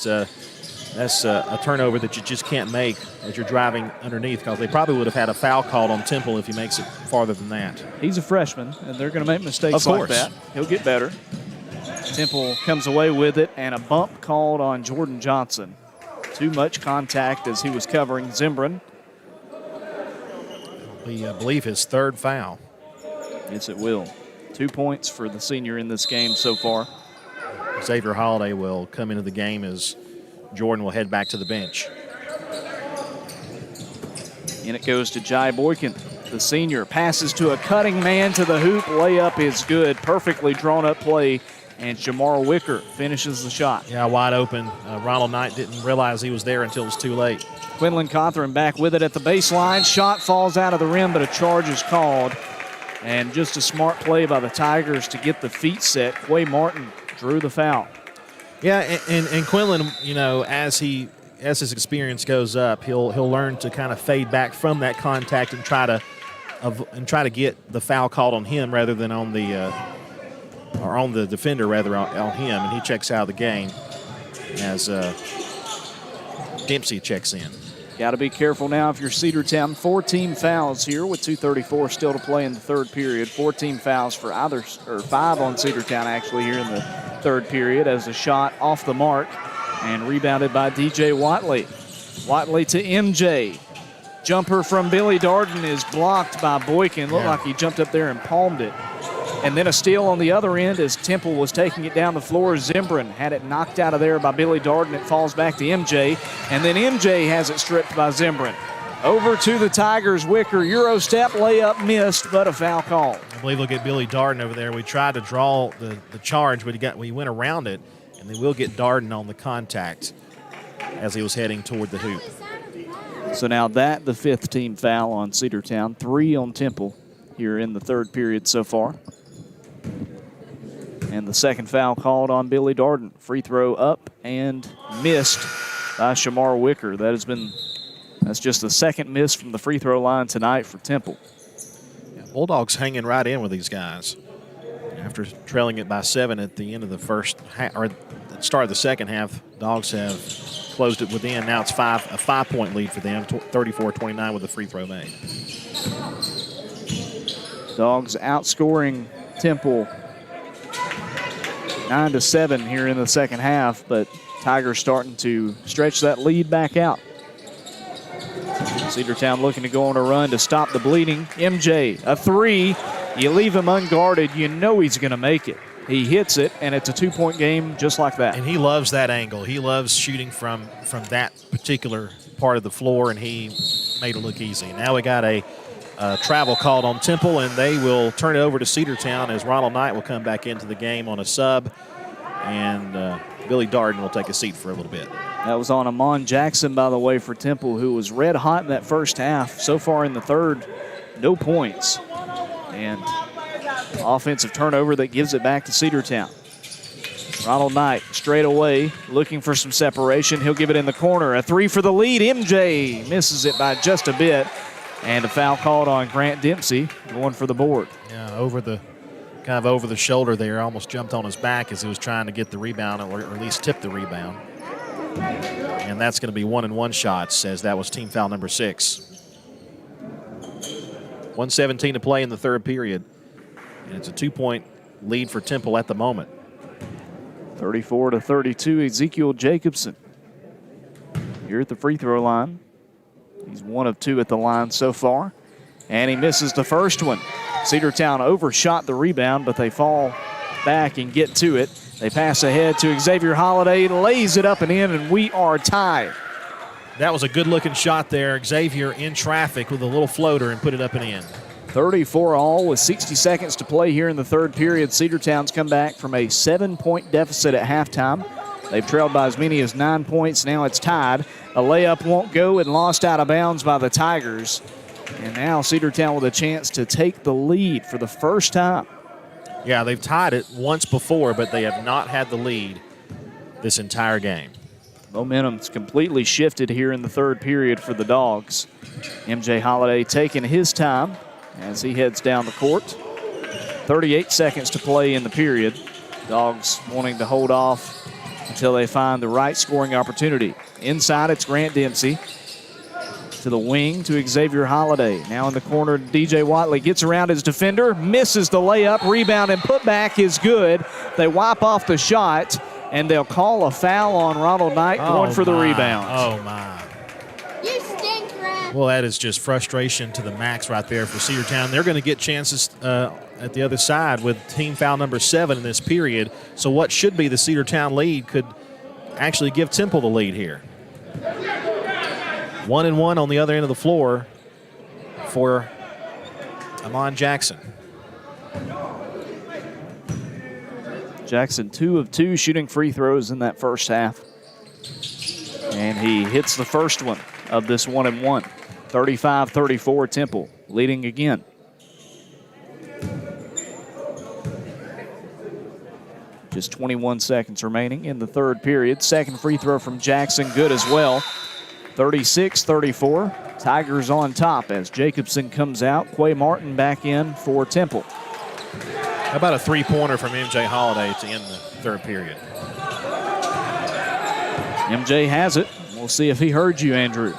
that's a turnover that you just can't make as you're driving underneath, because they probably would have had a foul called on Temple if he makes it farther than that. He's a freshman, and they're going to make mistakes like that. He'll get better. Temple comes away with it, and a bump called on Jordan Johnson. Too much contact as he was covering Zimbrin. I believe his third foul. Yes, it will. 2 points for the senior in this game so far. Xavier Holiday will come into the game as Jordan will head back to the bench. And it goes to Jai Boykin. The senior passes to a cutting man to the hoop. Layup is good. Perfectly drawn up play. And Jamar Wicker finishes the shot. Yeah, wide open. Ronald Knight didn't realize he was there until it was too late. Quinlan Cawthron back with it at the baseline. Shot falls out of the rim, but a charge is called. And just a smart play by the Tigers to get the feet set. Quay Martin drew the foul. Yeah, and Quinlan, you know, as his experience goes up, he'll learn to kind of fade back from that contact and try to get the foul called on him rather than on the defender rather on him, and he checks out of the game as Dempsey checks in. Got to be careful now if you're Cedartown. 14 fouls here with 2:34 still to play in the third period. 14 fouls for 5 on Cedartown actually here in the third period, as a shot off the mark and rebounded by DJ Watley. Watley to MJ. Jumper from Billy Darden is blocked by Boykin. Looked like he jumped up there and palmed it. And then a steal on the other end as Temple was taking it down the floor. Zimbrin had it knocked out of there by Billy Darden. It falls back to MJ. And then MJ has it stripped by Zimbrin. Over to the Tigers. Wicker, Euro step, layup missed, but a foul call. I believe they'll get Billy Darden over there. We tried to draw the charge, but we went around it, and they will get Darden on the contact as he was heading toward the hoop. So now the 5th team foul on Cedartown. 3 on Temple here in the 3rd period so far. And the 2nd foul called on Billy Darden. Free throw up and missed by Shamar Wicker. That's just the 2nd miss from the free throw line tonight for Temple. Yeah, Bulldogs hanging right in with these guys. After trailing it by 7 at the end of the first half, or at the start of the second half, Dogs have closed it within. Now it's a 5-point lead for them, 34-29 with the free throw made. Dogs outscoring Temple 9-7 here in the second half, but Tigers starting to stretch that lead back out. Cedartown looking to go on a run to stop the bleeding. MJ, a 3. You leave him unguarded, you know he's going to make it. He hits it, and it's a 2-point game just like that. And he loves that angle. He loves shooting from that particular part of the floor, and he made it look easy. Now we got a travel called on Temple, and they will turn it over to Cedartown as Ronald Knight will come back into the game on a sub, and Billy Darden will take a seat for a little bit. That was on Amon Jackson, by the way, for Temple, who was red hot in that first half. So far in the 3rd, no points. And offensive turnover that gives it back to Cedartown. Ronald Knight straight away looking for some separation. He'll give it in the corner. A 3 for the lead. MJ misses it by just a bit. And a foul called on Grant Dempsey going for the board. Yeah, over the shoulder there. Almost jumped on his back as he was trying to get the rebound, or at least tip the rebound. And that's going to be 1-and-1 shots, as that was team foul number 6. 1:17 to play in the 3rd period. And it's a 2-point lead for Temple at the moment. 34-32, Ezekiel Jacobson here at the free throw line. He's 1 of 2 at the line so far. And he misses the first one. Cedartown overshot the rebound, but they fall back and get to it. They pass ahead to Xavier Holiday, lays it up and in, and we are tied. That was a good-looking shot there. Xavier in traffic with a little floater and put it up and in. 34 all with 60 seconds to play here in the 3rd period. Cedartown's come back from a 7-point deficit at halftime. They've trailed by as many as 9 points. Now it's tied. A layup won't go and lost out of bounds by the Tigers. And now Cedartown with a chance to take the lead for the first time. Yeah, they've tied it once before, but they have not had the lead this entire game. Momentum's completely shifted here in the 3rd period for the Dogs. MJ Holiday taking his time as he heads down the court. 38 seconds to play in the period. Dogs wanting to hold off until they find the right scoring opportunity. Inside, it's Grant Dempsey. To the wing to Xavier Holiday. Now in the corner, DJ Watley gets around his defender, misses the layup, rebound and putback is good. They wipe off the shot, and they'll call a foul on Ronald Knight going for the rebound. Oh, my. You stink, Rat. Well, that is just frustration to the max right there for Cedartown. They're going to get chances at the other side with team foul number 7 in this period. So what should be the Cedartown lead could actually give Temple the lead here. 1-and-1 on the other end of the floor for Amon Jackson. Jackson 2 of 2 shooting free throws in that first half. And he hits the first one of this 1-and-1. 35-34 Temple leading again. Just 21 seconds remaining in the 3rd period. Second free throw from Jackson, good as well. 36-34. Tigers on top as Jacobson comes out. Quay Martin back in for Temple. How about a 3-pointer from MJ Holiday to end the 3rd period? MJ has it. We'll see if he heard you, Andrew.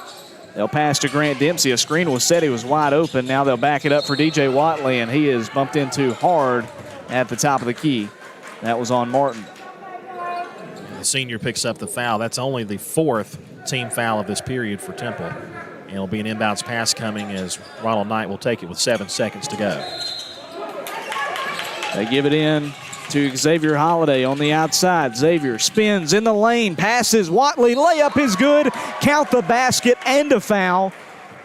They'll pass to Grant Dempsey. A screen was set. He was wide open. Now they'll back it up for DJ Watley, and he is bumped into hard at the top of the key. That was on Martin. The senior picks up the foul. That's only the 4th team foul of this period for Temple. And it'll be an inbounds pass coming as Ronald Knight will take it with 7 seconds to go. They give it in to Xavier Holiday on the outside. Xavier spins in the lane, passes Watley, layup is good. Count the basket and a foul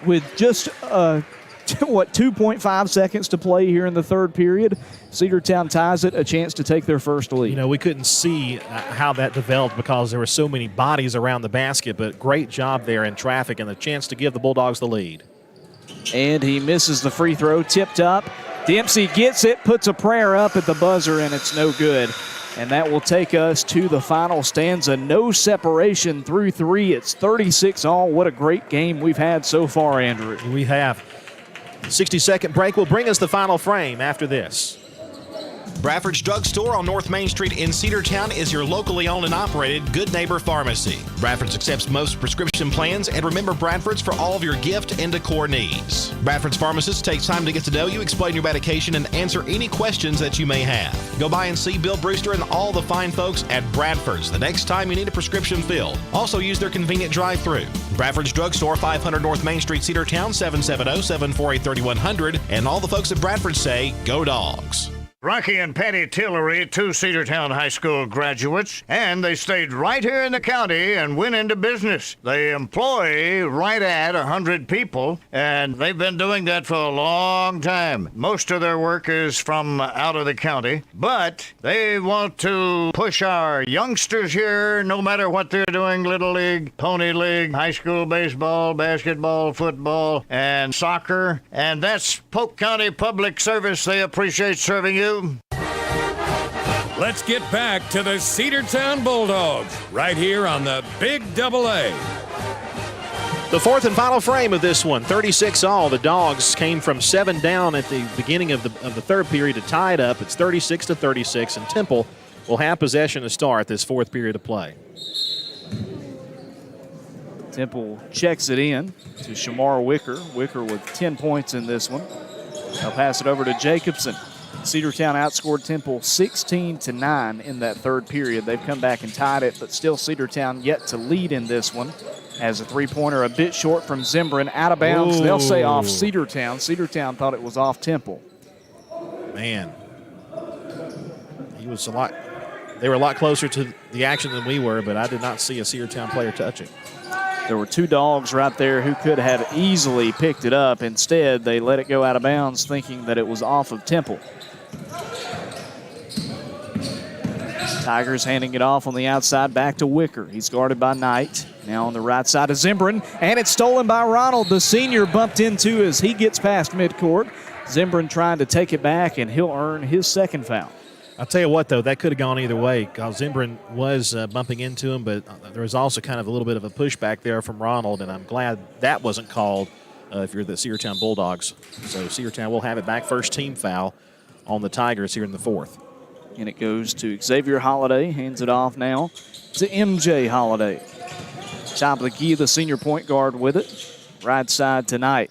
with just 2.5 seconds to play here in the third period. Cedartown ties it, a chance to take their first lead. You know, we couldn't see how that developed because there were so many bodies around the basket, but great job there in traffic and the chance to give the Bulldogs the lead. And he misses the free throw, tipped up. Dempsey gets it, puts a prayer up at the buzzer, and it's no good. And that will take us to the final stanza. No separation through 3. It's 36-all. What a great game we've had so far, Andrew. We have. 60-second break will bring us the final frame after this. Bradford's Drugstore on North Main Street in Cedartown is your locally owned and operated Good Neighbor Pharmacy. Bradford's accepts most prescription plans, and remember Bradford's for all of your gift and decor needs. Bradford's pharmacist takes time to get to know you, explain your medication, and answer any questions that you may have. Go by and see Bill Brewster and all the fine folks at Bradford's the next time you need a prescription filled. Also use their convenient drive-thru. Bradford's Drugstore, 500 North Main Street, Cedartown, 770-748-3100. And all the folks at Bradford say, go Dogs. Rocky and Patty Tillery, 2 Cedartown High School graduates, and they stayed right here in the county and went into business. They employ right at 100 people, and they've been doing that for a long time. Most of their work is from out of the county, but they want to push our youngsters here, no matter what they're doing, Little League, Pony League, high school baseball, basketball, football, and soccer, and that's Polk County Public Service. They appreciate serving you. Let's get back to the Cedartown Bulldogs right here on the Big AA. The fourth and final frame of this one, 36-all. The Dogs came from 7 down at the beginning of the third period to tie it up. It's 36-36, and Temple will have possession to start this fourth period of play. Temple checks it in to Shamar Wicker. Wicker with 10 points in this one. They'll pass it over to Jacobson. Cedartown outscored Temple 16-9 in that third period. They've come back and tied it, but still Cedartown yet to lead in this one. As a three-pointer a bit short from Zimbrin, out of bounds. They'll say off Cedartown. Cedartown thought it was off Temple. Man, they were a lot closer to the action than we were, but I did not see a Cedartown player touch it. There were 2 Dogs right there who could have easily picked it up. Instead, they let it go out of bounds thinking that it was off of Temple. Tigers handing it off on the outside back to Wicker. He's guarded by Knight. Now on the right side of Zimbrin, and it's stolen by Ronald. The senior bumped into as he gets past midcourt. Zimbrin trying to take it back, and he'll earn his second foul. I'll tell you what, though, that could have gone either way because Zimbrin was bumping into him, but there was also kind of a little bit of a pushback there from Ronald, and I'm glad that wasn't called if you're the Cedartown Bulldogs. So Cedartown will have it back, first team foul on the Tigers here in the fourth. And it goes to Xavier Holiday, hands it off now to MJ Holiday. Top of the key, the senior point guard with it. Right side to Knight.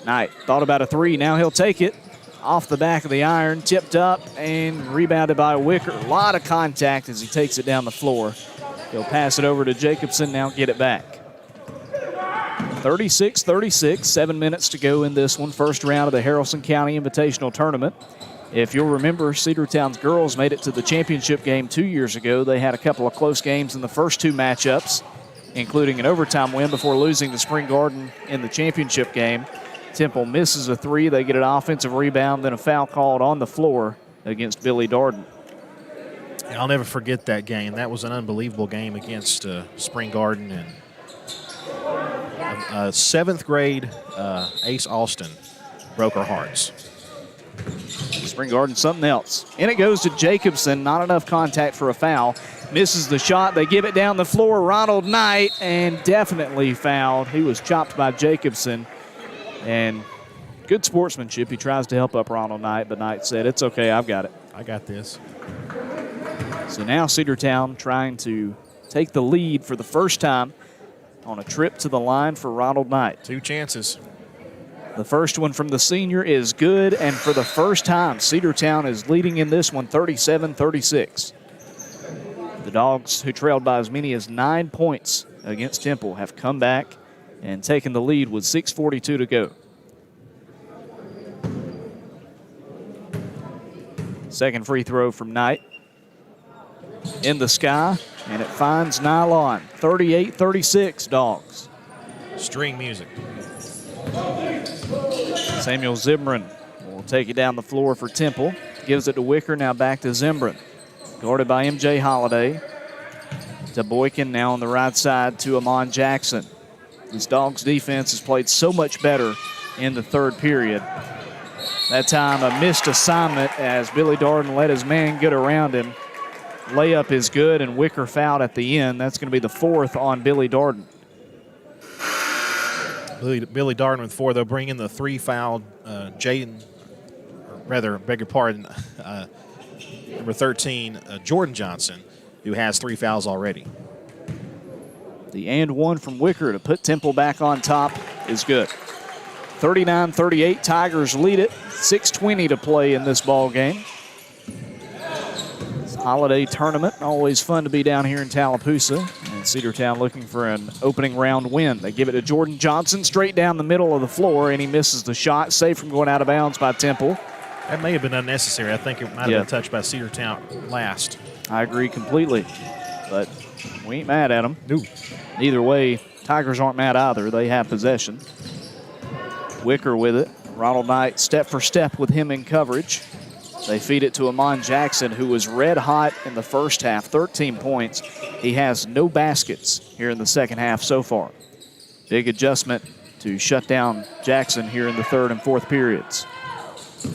Knight thought about a 3, now he'll take it. Off the back of the iron, tipped up and rebounded by Wicker. A lot of contact as he takes it down the floor. He'll pass it over to Jacobson, now get it back. 36-36, 7 minutes to go in this one. First round of the Haralson County Invitational Tournament. If you'll remember, Cedartown's girls made it to the championship game 2 years ago. They had a couple of close games in the first 2 matchups, including an overtime win before losing to Spring Garden in the championship game. Temple misses a 3. They get an offensive rebound, then a foul called on the floor against Billy Darden. I'll never forget that game. That was an unbelievable game against Spring Garden. And 7th grade Ace Austin broke our hearts. Spring Garden something else. And it goes to Jacobson. Not enough contact for a foul. Misses the shot. They give it down the floor. Ronald Knight, and definitely fouled. He was chopped by Jacobson. And good sportsmanship. He tries to help up Ronald Knight, but Knight said, it's okay, I've got it. I got this. So now Cedartown trying to take the lead for the first time on a trip to the line for Ronald Knight. 2 chances. The first one from the senior is good, and for the first time, Cedartown is leading in this one 37-36. The Dogs, who trailed by as many as 9 points against Temple, have come back and taking the lead with 6:42 to go. Second free throw from Knight. In the sky, and it finds Nylon. 38-36, Dogs. String music. Samuel Zimbrun will take it down the floor for Temple. Gives it to Wicker, now back to Zimbrun. Guarded by MJ Holiday. To Boykin, now on the right side to Amon Jackson. This Dogs defense has played so much better in the third period. That time a missed assignment as Billy Darden let his man get around him. Layup is good, and Wicker fouled at the end. That's going to be the fourth on Billy Darden. Billy Darden with 4. They'll bring in the 3 fouled Jaden, rather, beg your pardon, number 13, Jordan Johnson, who has 3 fouls already. The and one from Wicker to put Temple back on top is good. 39-38, Tigers lead it. 6:20 to play in this ball game. Holiday tournament, always fun to be down here in Tallapoosa. And Cedartown looking for an opening round win. They give it to Jordan Johnson straight down the middle of the floor, and he misses the shot, saved from going out of bounds by Temple. That may have been unnecessary. I think it might have been touched by Cedartown last. I agree completely, but we ain't mad at them. No. Either way, Tigers aren't mad either. They have possession. Wicker with it. Ronald Knight step for step with him in coverage. They feed it to Amon Jackson, who was red hot in the first half, 13 points. He has no baskets here in the second half so far. Big adjustment to shut down Jackson here in the third and fourth periods.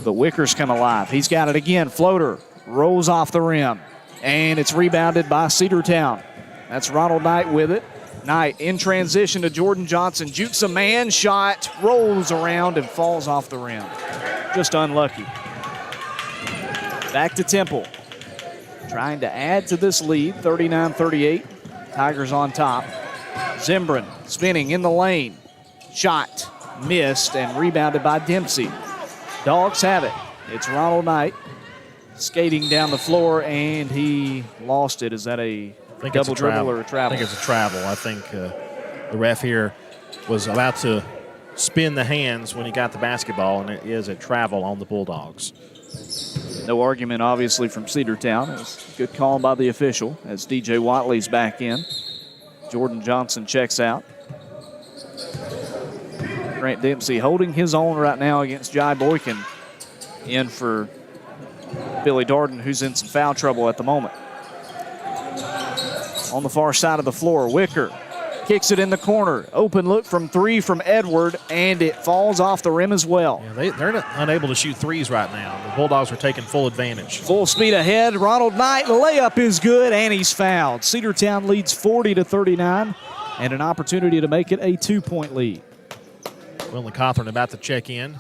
But Wicker's come alive. He's got it again. Floater rolls off the rim, and it's rebounded by Cedartown. That's Ronald Knight with it. Knight in transition to Jordan Johnson. Jukes a man, shot, rolls around, and falls off the rim. Just unlucky. Back to Temple. Trying to add to this lead, 39-38. Tigers on top. Zimbrun spinning in the lane. Shot, missed, and rebounded by Dempsey. Dogs have it. It's Ronald Knight skating down the floor, and he lost it. Is that a double dribble or a travel? I think it's a travel. I think the ref here was about to spin the hands when he got the basketball, and it is a travel on the Bulldogs. No argument, obviously, from Cedartown. It was a good call by the official as DJ Watley's back in. Jordan Johnson checks out. Grant Dempsey holding his own right now against Jai Boykin. In for Billy Darden, who's in some foul trouble at the moment. On the far side of the floor, Wicker kicks it in the corner. Open look from 3 from Edward, and it falls off the rim as well. Yeah, they're unable to shoot threes right now. The Bulldogs are taking full advantage. Full speed ahead. Ronald Knight, layup is good, and he's fouled. Cedartown leads 40-39, and an opportunity to make it a 2-point lead. Will Cawthorn about to check in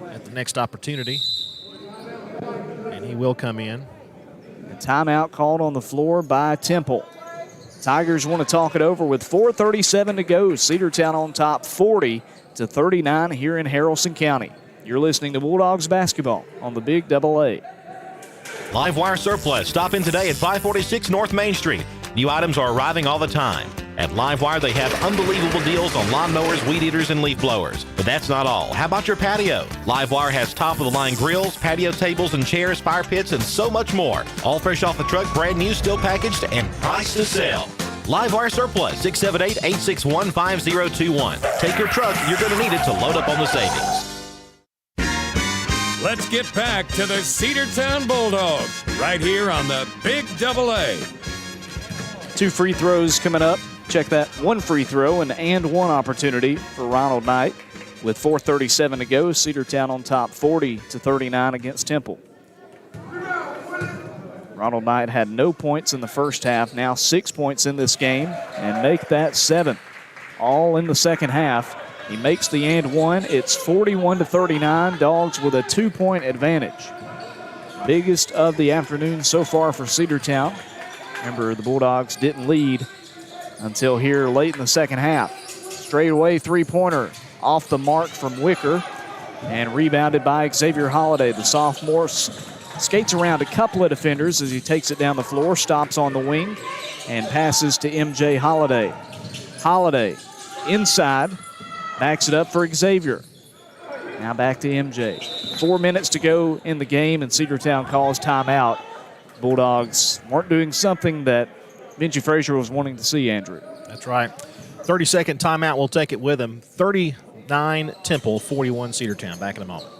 at the next opportunity, and he will come in. A timeout called on the floor by Temple. Tigers want to talk it over with 4:37 to go. Cedartown on top, 40-39 here in Haralson County. You're listening to Bulldogs basketball on the Big AA. Livewire Surplus. Stop in today at 546 North Main Street. New items are arriving all the time. At Livewire, they have unbelievable deals on lawnmowers, weed eaters, and leaf blowers. But that's not all. How about your patio? Livewire has top-of-the-line grills, patio tables and chairs, fire pits, and so much more. All fresh off the truck, brand new, still packaged, and priced to sell. Livewire Surplus, 678-861-5021. Take your truck. You're going to need it to load up on the savings. Let's get back to the Cedartown Bulldogs right here on the Big AA. 2 free throws coming up. Check that. 1 free throw and one opportunity for Ronald Knight. With 4:37 to go, Cedartown on top 40-39 against Temple. Ronald Knight had no points in the first half, now 6 points in this game, and make that 7. All in the second half. He makes the and one. It's 41-39. Dogs with a 2-point advantage. Biggest of the afternoon so far for Cedartown. Remember, the Bulldogs didn't lead until here late in the second half. Straightaway three-pointer off the mark from Wicker and rebounded by Xavier Holiday. The sophomore skates around a couple of defenders as he takes it down the floor, stops on the wing, and passes to MJ Holiday. Holiday inside. Backs it up for Xavier. Now back to MJ. 4 minutes to go in the game, and Cedartown calls timeout. Bulldogs weren't doing something that Benji Frazier was wanting to see, Andrew. That's right. 30-second timeout. We'll take it with him. 39 Temple, 41 Cedartown. Back in a moment.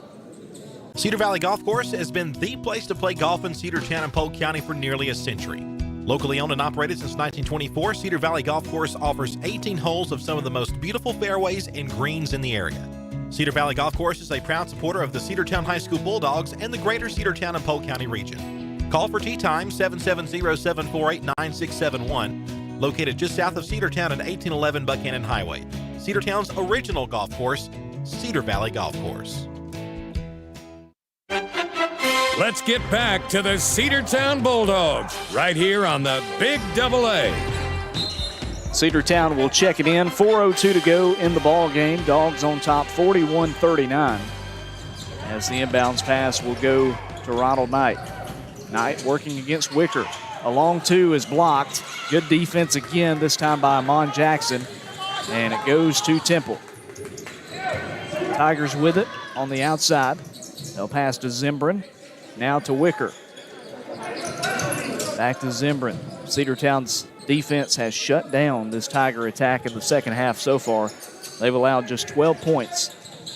Cedar Valley Golf Course has been the place to play golf in Cedartown and Polk County for nearly a century. Locally owned and operated since 1924, Cedar Valley Golf Course offers 18 holes of some of the most beautiful fairways and greens in the area. Cedar Valley Golf Course is a proud supporter of the Cedartown High School Bulldogs and the greater Cedartown and Polk County region. Call for tee time 770-748-9671, located just south of Cedartown at 1811 Buchanan Highway. Cedartown's original golf course, Cedar Valley Golf Course. Let's get back to the Cedartown Bulldogs right here on the Big AA. Cedartown will check it in. 4:02 to go in the ball game. Dogs on top 41-39. As the inbounds pass will go to Ronald Knight. Knight working against Wicker. A long two is blocked. Good defense again, this time by Amon Jackson. And it goes to Temple. Tigers with it on the outside. They'll pass to Zimbrin. Now to Wicker. Back to Zimbrin. Cedartown's defense has shut down this Tiger attack in the second half so far. They've allowed just 12 points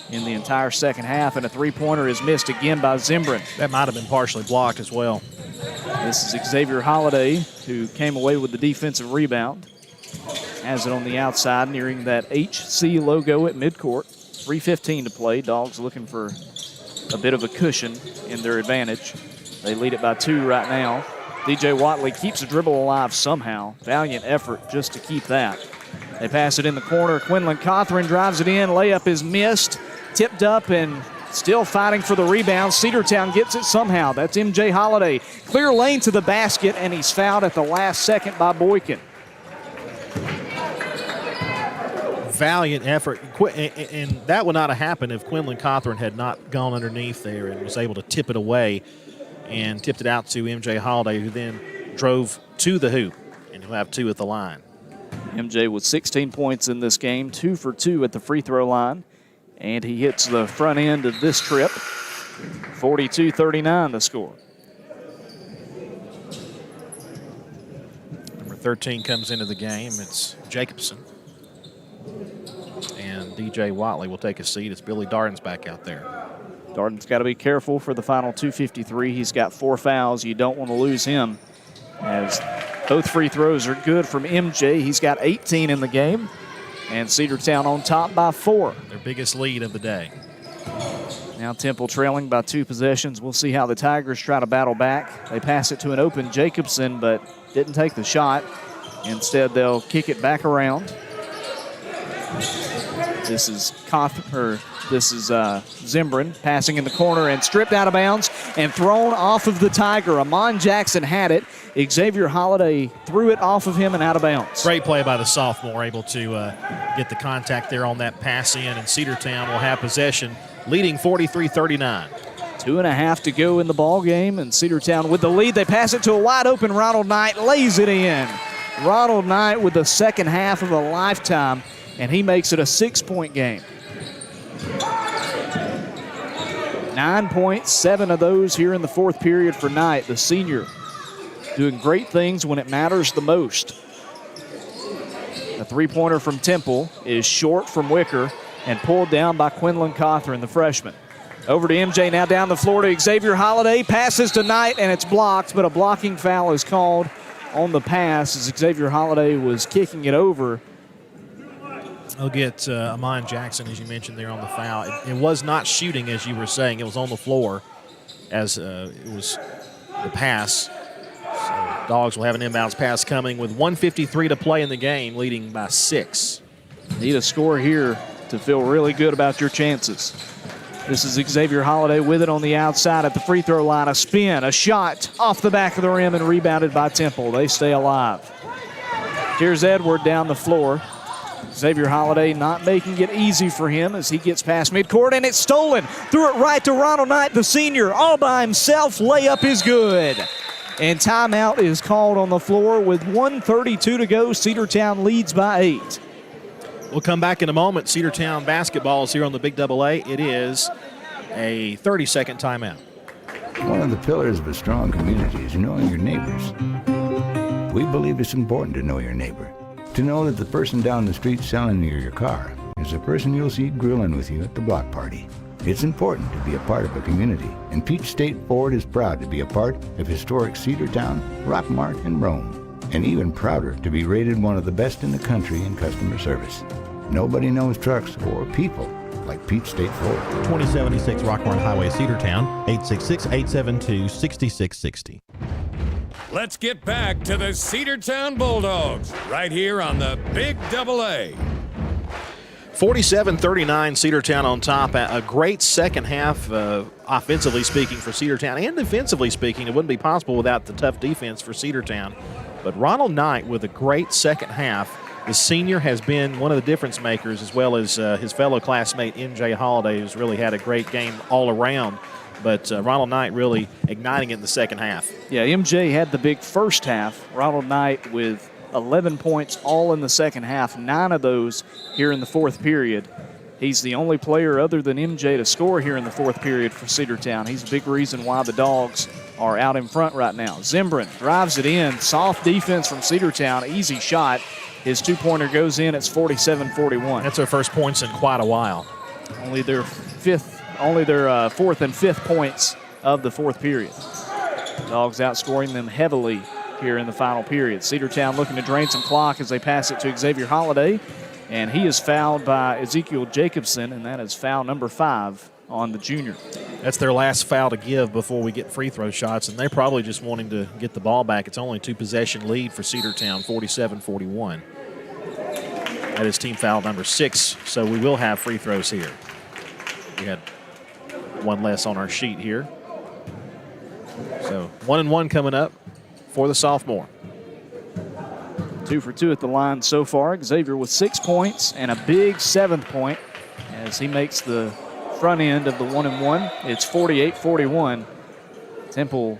in the entire second half, and a three-pointer is missed again by Zimbrin. That might have been partially blocked as well. This is Xavier Holiday, who came away with the defensive rebound. Has it on the outside, nearing that HC logo at midcourt. 3:15 to play. Dogs looking for a bit of a cushion in their advantage. They lead it by 2 right now. DJ Watley keeps the dribble alive somehow. Valiant effort just to keep that. They pass it in the corner. Quinlan Cothran drives it in. Layup is missed. Tipped up and still fighting for the rebound. Cedartown gets it somehow. That's MJ Holiday. Clear lane to the basket, and he's fouled at the last second by Boykin. Valiant effort, and that would not have happened if Quinlan Cothran had not gone underneath there and was able to tip it away and tipped it out to MJ Holiday, who then drove to the hoop, and he'll have 2 at the line. MJ with 16 points in this game, 2 for 2 at the free throw line, and he hits the front end of this trip. 42-39 the score. Number 13 comes into the game. It's Jacobson. And DJ Watley will take a seat as Billy Darden's back out there. Darden's got to be careful for the final 2:53. He's got 4 fouls. You don't want to lose him, as both free throws are good from MJ. He's got 18 in the game, and Cedartown on top by 4. Their biggest lead of the day. Now Temple trailing by 2 possessions. We'll see how the Tigers try to battle back. They pass it to an open Jacobson, but didn't take the shot. Instead, they'll kick it back around. This is Zimbrin passing in the corner and stripped out of bounds and thrown off of the Tiger. Amon Jackson had it. Xavier Holiday threw it off of him and out of bounds. Great play by the sophomore, able to get the contact there on that pass in, and Cedartown will have possession, leading 43-39. 2.5 to go in the ball game, and Cedartown with the lead. They pass it to a wide open Ronald Knight, lays it in. Ronald Knight with the second half of a lifetime, and he makes it a 6-point game. 9 points, 7 of those here in the fourth period for Knight, the senior, doing great things when it matters the most. A three-pointer from Temple is short from Wicker and pulled down by Quinlan Cothran, the freshman. Over to MJ now down the floor to Xavier Holiday. Passes to Knight, and it's blocked, but a blocking foul is called on the pass as Xavier Holiday was kicking it over. They'll get Amon Jackson, as you mentioned there, on the foul. It was not shooting, as you were saying. It was on the floor as it was the pass. So Dogs will have an inbounds pass coming with 1:53 to play in the game, leading by 6. Need a score here to feel really good about your chances. This is Xavier Holiday with it on the outside at the free throw line. A spin, a shot off the back of the rim and rebounded by Temple. They stay alive. Here's Edward down the floor. Xavier Holiday not making it easy for him as he gets past midcourt, and it's stolen. Threw it right to Ronald Knight, the senior, all by himself. Layup is good. And timeout is called on the floor with 1:32 to go. Cedartown leads by 8. We'll come back in a moment. Cedartown basketball is here on the Big AA. It is a 30-second timeout. One of the pillars of a strong community is knowing your neighbors. We believe it's important to know your neighbor. To know that the person down the street selling you your car is the person you'll see grilling with you at the block party. It's important to be a part of a community, and Peach State Ford is proud to be a part of historic Cedartown, Rockmart, and Rome. And even prouder to be rated one of the best in the country in customer service. Nobody knows trucks or people like Peach State Ford. 2076 Rockmart Highway, Cedartown, 866-872-6660. Let's get back to the Cedartown Bulldogs right here on the Big AA. 47-39, Cedartown on top. A great second half, offensively speaking, for Cedartown, and defensively speaking. It wouldn't be possible without the tough defense for Cedartown. But Ronald Knight with a great second half. The senior has been one of the difference makers, as well as his fellow classmate MJ Holiday, who's really had a great game all around. But Ronald Knight really igniting it in the second half. Yeah, MJ had the big first half. Ronald Knight with 11 points all in the second half, 9 of those here in the fourth period. He's the only player other than MJ to score here in the fourth period for Cedartown. He's a big reason why the Dogs are out in front right now. Zimbrin drives it in. Soft defense from Cedartown. Easy shot. His two-pointer goes in. It's 47-41. That's their first points in quite a while. Only their fourth and fifth points of the fourth period. Dogs outscoring them heavily here in the final period. Cedartown looking to drain some clock as they pass it to Xavier Holiday. And he is fouled by Ezekiel Jacobson, and that is foul number 5 on the junior. That's their last foul to give before we get free throw shots, and they're probably just wanting to get the ball back. It's only a 2-possession lead for Cedartown, 47-41. That is team foul number 6, so we will have free throws here. We had one less on our sheet here. So 1-and-1 coming up for the sophomore. 2 for 2 at the line so far. Xavier with 6 points and a big 7th point as he makes the front end of the 1-and-1. It's 48-41. Temple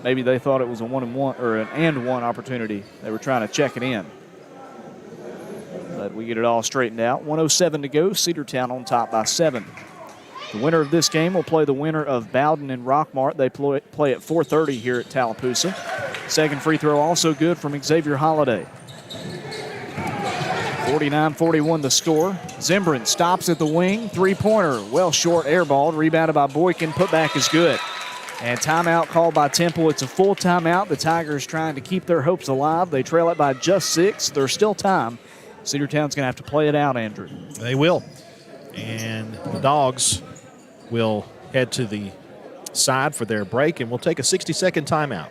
maybe they thought it was a 1-and-1 or an and-1 opportunity. They were trying to check it in. But we get it all straightened out. 1:07 to go. Cedartown on top by 7. The winner of this game will play the winner of Bowden and Rockmart. They play at 4:30 here at Tallapoosa. Second free throw also good from Xavier Holiday. 49-41 the score. Zimbrin stops at the wing. Three-pointer, well short, airballed. Rebounded by Boykin. Putback is good. And timeout called by Temple. It's a full timeout. The Tigers trying to keep their hopes alive. They trail it by just 6. There's still time. Cedartown's going to have to play it out, Andrew. They will. And the Dogs will head to the side for their break, and we'll take a 60-second timeout.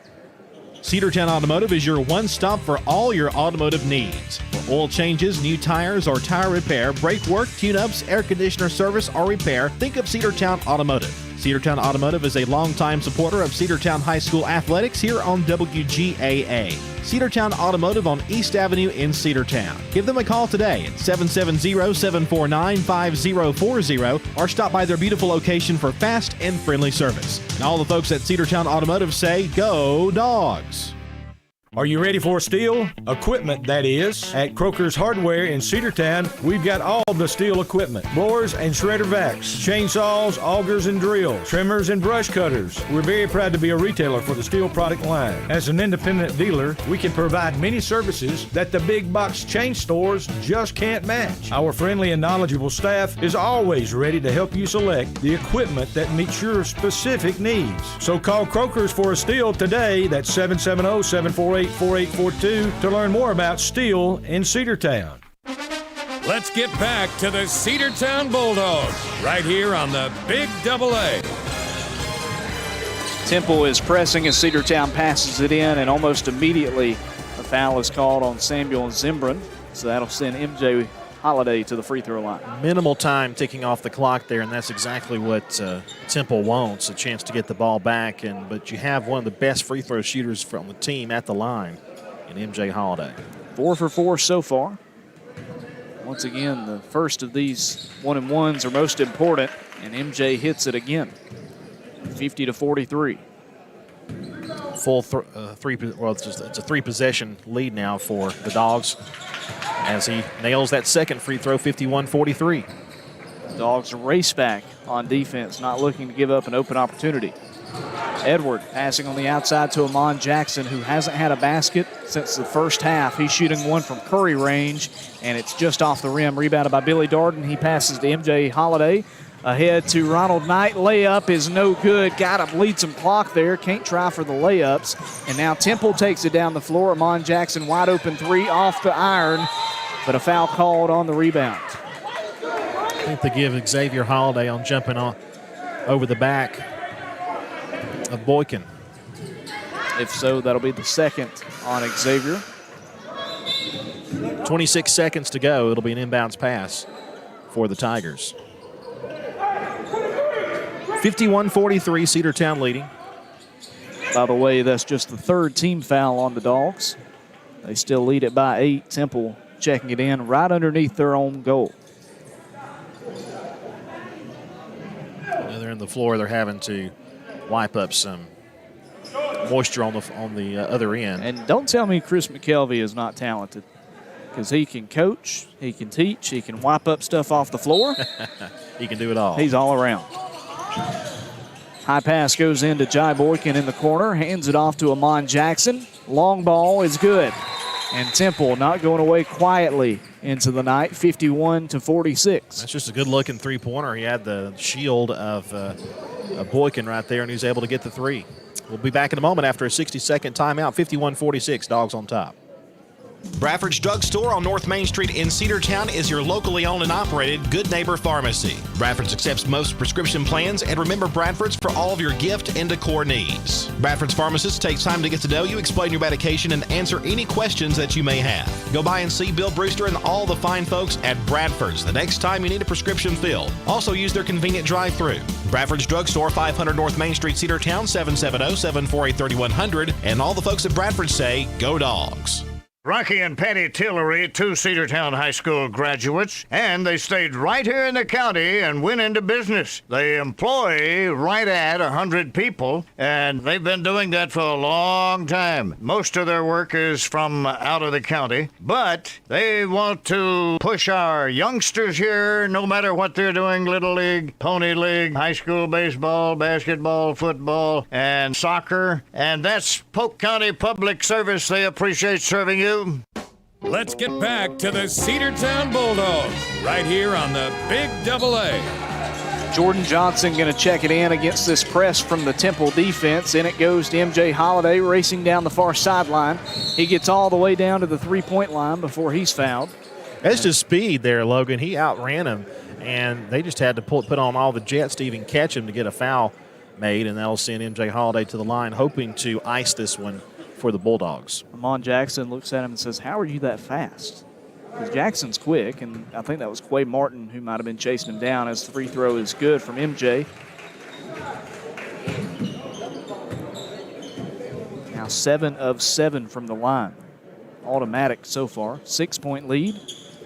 Cedartown Automotive is your one-stop for all your automotive needs. For oil changes, new tires, or tire repair, brake work, tune-ups, air conditioner service, or repair, think of Cedartown Automotive. Cedartown Automotive is a longtime supporter of Cedartown High School athletics here on WGAA. Cedartown Automotive on East Avenue in Cedartown. Give them a call today at 770-749-5040 or stop by their beautiful location for fast and friendly service. And all the folks at Cedartown Automotive say, go Dogs! Are you ready for steel? Equipment, that is. At Croker's Hardware in Cedartown, we've got all the steel equipment. Blowers and shredder vacs, chainsaws, augers and drills, trimmers and brush cutters. We're very proud to be a retailer for the steel product line. As an independent dealer, we can provide many services that the big box chain stores just can't match. Our friendly and knowledgeable staff is always ready to help you select the equipment that meets your specific needs. So call Croker's for a steel today. That's 770-748-4842 to learn more about steel in Cedartown. Let's get back to the Cedartown Bulldogs right here on the Big AA. Temple is pressing as Cedartown passes it in, and almost immediately a foul is called on Samuel Zimbrin. So that'll send MJ Holiday to the free throw line. Minimal time ticking off the clock there, and that's exactly what Temple wants, a chance to get the ball back. But you have one of the best free throw shooters from the team at the line in MJ Holiday. 4 for 4 so far. Once again, the first of these 1-and-1s are most important, and MJ hits it again. 50-43. Full it's a 3-possession lead now for the Dogs. as he nails that second free throw, 51-43. Dogs race back on defense, not looking to give up an open opportunity. Edward passing on the outside to Amon Jackson, who hasn't had a basket since the first half. He's shooting one from Curry range, and it's just off the rim. Rebounded by Billy Darden. He passes to MJ Holiday. Ahead to Ronald Knight. Layup is no good. Got to bleed some clock there. Can't try for the layups. And now Temple takes it down the floor. Amon Jackson wide open three off the iron, but a foul called on the rebound. I think they give Xavier Holiday on jumping on over the back of Boykin. If so, that'll be the second on Xavier. 26 seconds to go. It'll be an inbounds pass for the Tigers. 51-43, Cedartown leading. By the way, that's just the third team foul on the Dogs. They still lead it by 8. Temple checking it in right underneath their own goal. They're in the floor. They're having to wipe up some moisture on the other end. And don't tell me Chris McKelvey is not talented, because he can coach, he can teach, he can wipe up stuff off the floor. He can do it all. He's all around. High pass goes into Jai Boykin in the corner, hands it off to Amon Jackson. Long ball is good. And Temple not going away quietly into the night, 51-46. That's just a good-looking three-pointer. He had the shield of Boykin right there, and he was able to get the three. We'll be back in a moment after a 60-second timeout. 51-46, Dogs on top. Bradford's Drug Store on North Main Street in Cedartown is your locally owned and operated Good Neighbor Pharmacy. Bradford's accepts most prescription plans, and remember Bradford's for all of your gift and decor needs. Bradford's pharmacist takes time to get to know you, explain your medication, and answer any questions that you may have. Go by and see Bill Brewster and all the fine folks at Bradford's the next time you need a prescription filled. Also use their convenient drive-thru. Bradford's Drug Store, 500 North Main Street, Cedartown, 770-748-3100. And all the folks at Bradford say, go Dogs. Rocky and Patty Tillery, 2 Cedartown High School graduates, and they stayed right here in the county and went into business. They employ right at 100 people, and they've been doing that for a long time. Most of their work is from out of the county, but they want to push our youngsters here, no matter what they're doing, Little League, Pony League, high school baseball, basketball, football, and soccer, and that's Polk County Public Service. They appreciate serving you. Let's get back to the Cedartown Bulldogs right here on the Big AA. Jordan Johnson going to check it in against this press from the Temple defense. In it goes to MJ Holiday racing down the far sideline. He gets all the way down to the three-point line before he's fouled. That's just speed there, Logan. He outran him, and they just had to put on all the jets to even catch him to get a foul made, and that'll send MJ Holiday to the line, hoping to ice this one for the Bulldogs. Amon Jackson looks at him and says, how are you that fast? Because Jackson's quick, and I think that was Quay Martin who might have been chasing him down, as the free throw is good from MJ. Now 7 of 7 from the line. Automatic so far. 6-point lead.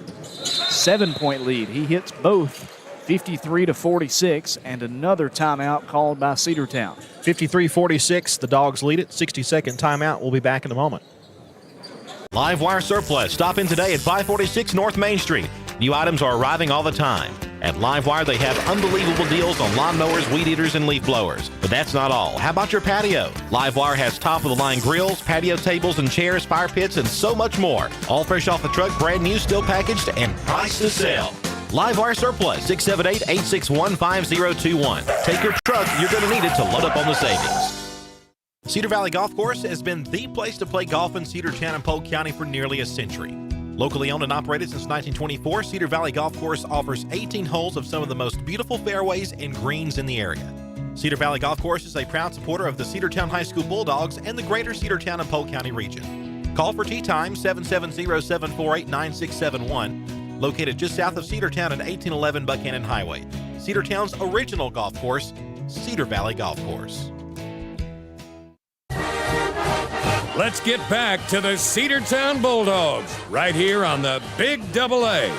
7-point lead. He hits both. 53-46, and another timeout called by Cedartown. 53-46, the Dogs lead it. 60-second timeout. We'll be back in a moment. Live Wire Surplus. Stop in today at 546 North Main Street. New items are arriving all the time. At Live Wire, they have unbelievable deals on lawnmowers, weed eaters, and leaf blowers. But that's not all. How about your patio? Live Wire has top-of-the-line grills, patio tables and chairs, fire pits, and so much more. All fresh off the truck, brand new, still packaged, and priced to sell. Live Wire Surplus, 678-861-5021. Take your truck, you're going to need it to load up on the savings. Cedar Valley Golf Course has been the place to play golf in Cedartown and Polk County for nearly a century. Locally owned and operated since 1924, Cedar Valley Golf Course offers 18 holes of some of the most beautiful fairways and greens in the area. Cedar Valley Golf Course is a proud supporter of the Cedartown High School Bulldogs and the greater Cedartown and Polk County region. Call for tee time, 770-748-9671. Located just south of Cedartown at 1811 Buchanan Highway. Cedartown's original golf course, Cedar Valley Golf Course. Let's get back to the Cedartown Bulldogs right here on the Big AA.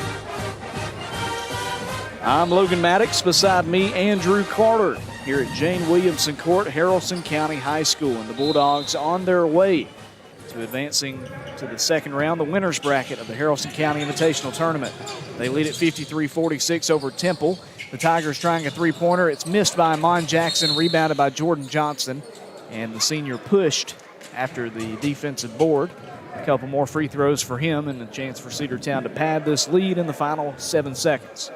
I'm Logan Maddox. Beside me, Andrew Carter, here at Jane Williamson Court, Haralson County High School, and the Bulldogs on their way to advancing to the second round, the winner's bracket of the Haralson County Invitational Tournament. They lead at 53-46 over Temple. The Tigers trying a three-pointer. It's missed by Amon Jackson, rebounded by Jordan Johnson. And the senior pushed after the defensive board. A couple more free throws for him and a chance for Cedartown to pad this lead in the final 7 seconds.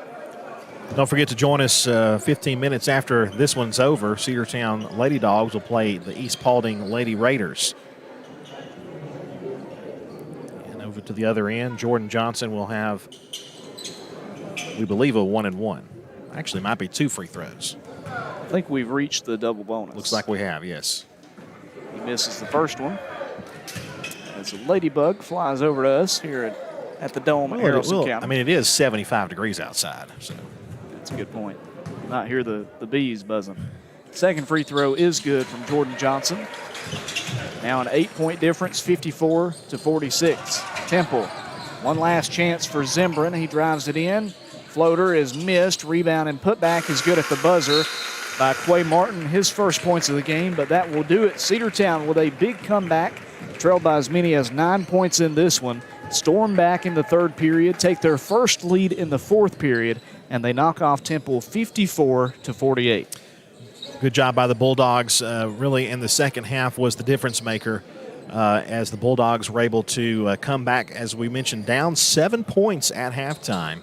Don't forget to join us 15 minutes after this one's over. Cedartown Lady Dogs will play the East Paulding Lady Raiders. And over to the other end, Jordan Johnson will have, we believe, a 1-and-1. Actually, might be 2 free throws. I think we've reached the double bonus. Looks like we have, yes. He misses the first one. As a ladybug flies over to us here at the Dome at Haralson County. I mean, it is 75 degrees outside. So. That's a good point. Not hear the bees buzzing. Second free throw is good from Jordan Johnson. Now an 8-point difference, 54-46. Temple, one last chance for Zembrin. He drives it in. Floater is missed. Rebound and putback is good at the buzzer by Quay Martin. His first points of the game, but that will do it. Cedartown with a big comeback. Trailed by as many as 9 points in this one. Storm back in the third period, take their first lead in the fourth period, and they knock off Temple 54-48. Good job by the Bulldogs. Really, in the second half was the difference maker as the Bulldogs were able to come back, as we mentioned, down 7 points at halftime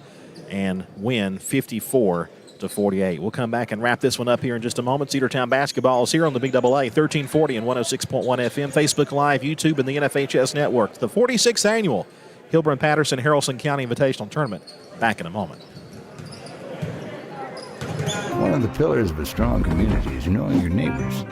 and win 54-48. We'll come back and wrap this one up here in just a moment. Cedartown basketball is here on the Big AA, 1340 and 106.1 FM, Facebook Live, YouTube, and the NFHS Network. The 46th annual Hilburn-Patterson Haralson County Invitational Tournament. Back in a moment. One of the pillars of a strong community is knowing your neighbors.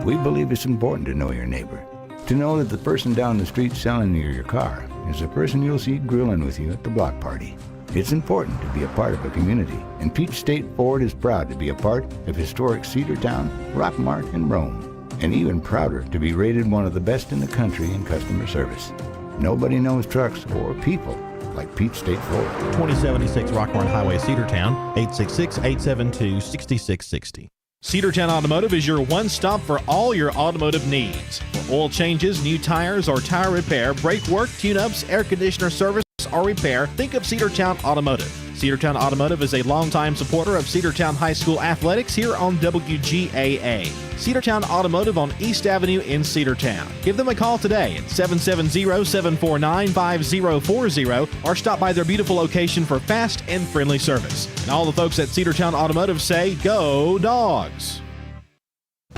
We believe it's important to know your neighbor. To know that the person down the street selling you your car is the person you'll see grilling with you at the block party. It's important to be a part of a community, and Peach State Ford is proud to be a part of historic Cedartown, Rockmart, and Rome, and even prouder to be rated one of the best in the country in customer service. Nobody knows trucks or people like Peach State Ford. 2076 Rockmart Highway, Cedartown, 866-872-6660. Cedartown Automotive is your one-stop for all your automotive needs. For oil changes, new tires, or tire repair, brake work, tune-ups, air conditioner service, or repair, think of Cedartown Automotive. Cedartown Automotive is a longtime supporter of Cedartown High School athletics here on WGAA. Cedartown Automotive on East Avenue in Cedartown. Give them a call today at 770-749-5040 or stop by their beautiful location for fast and friendly service. And all the folks at Cedartown Automotive say, go Dogs!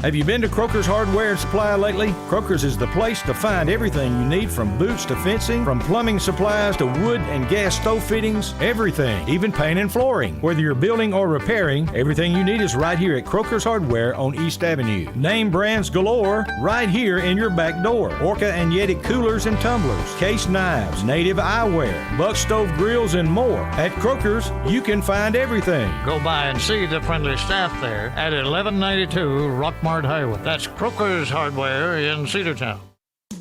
Have you been to Croker's Hardware and Supply lately? Croker's is the place to find everything you need, from boots to fencing, from plumbing supplies to wood and gas stove fittings, everything, even paint and flooring. Whether you're building or repairing, everything you need is right here at Croker's Hardware on East Avenue. Name brands galore right here in your back door. Orca and Yeti coolers and tumblers, case knives, native eyewear, buck stove grills, and more. At Croker's, you can find everything. Go by and see the friendly staff there at 1192 Rockmart Highway. That's Croker's Hardware in Cedartown.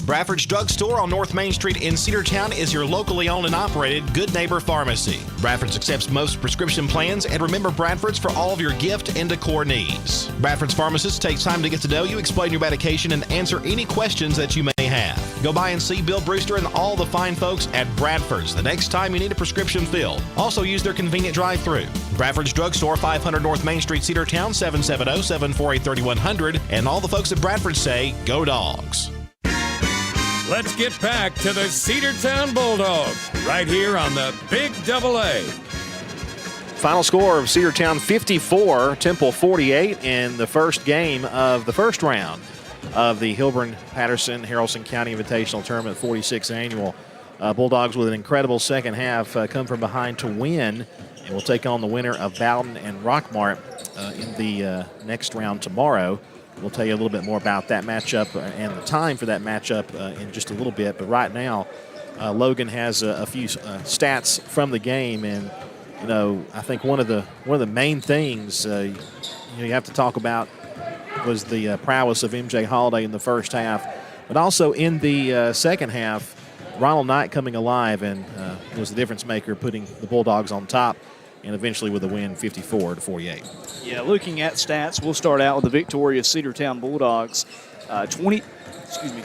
Bradford's Drug Store on North Main Street in Cedartown is your locally owned and operated Good Neighbor Pharmacy. Bradford's accepts most prescription plans, and remember Bradford's for all of your gift and decor needs. Bradford's pharmacist takes time to get to know you, explain your medication, and answer any questions that you may have. Go by and see Bill Brewster and all the fine folks at Bradford's the next time you need a prescription filled. Also use their convenient drive-thru. Bradford's Drug Store, 500 North Main Street, Cedartown, 770-748-3100. And all the folks at Bradford say, go Dogs. Let's get back to the Cedartown Bulldogs right here on the Big AA. Final score of Cedartown 54, Temple 48 in the first game of the first round of the Hilburn-Patterson Haralson County Invitational Tournament 46th Annual. Bulldogs with an incredible second half come from behind to win, and will take on the winner of Bowden and Rockmart in the next round tomorrow. We'll tell you a little bit more about that matchup and the time for that matchup in just a little bit. But right now, Logan has a few stats from the game, and you know, I think one of the main things you have to talk about was the prowess of MJ Holiday in the first half, but also in the second half, Ronald Knight coming alive and was the difference maker, putting the Bulldogs on top, and eventually with a win 54-48. Yeah, looking at stats, we'll start out with the victorious Cedartown Bulldogs.